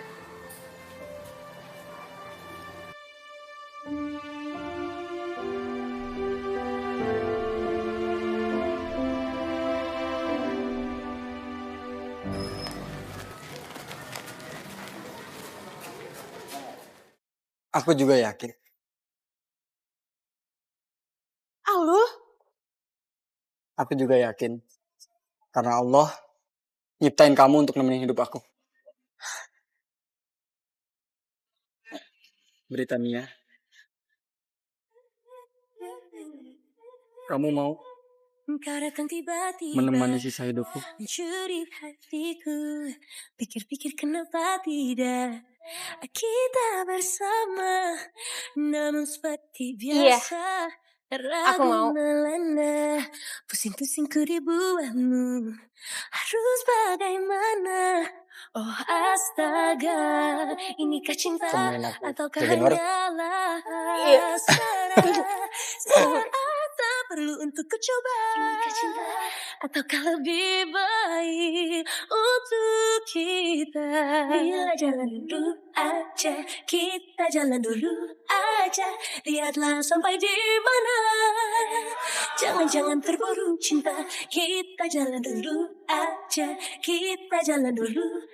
Aku juga yakin. Alul? Aku juga yakin. Karena Allah nyiptain kamu untuk nemenin hidup aku. Britania, kamu mau menemani sisa hidupku? Mencuri hatiku, pikir-pikir kenapa tidak kita bersama, namun seperti biasa. Aku mau. Melanda, pusing-pusingku dibuatmu. Harus bagaimana? Oh astaga, inikah cinta ataukah hanyalah saat tak perlu untuk coba? Inikah cinta ataukah lebih baik untuk kita? Bila jalan dulu aja, kita jalan dulu aja. Lihatlah sampai di mana. Jangan-jangan terburu cinta. Kita jalan dulu aja, kita jalan dulu.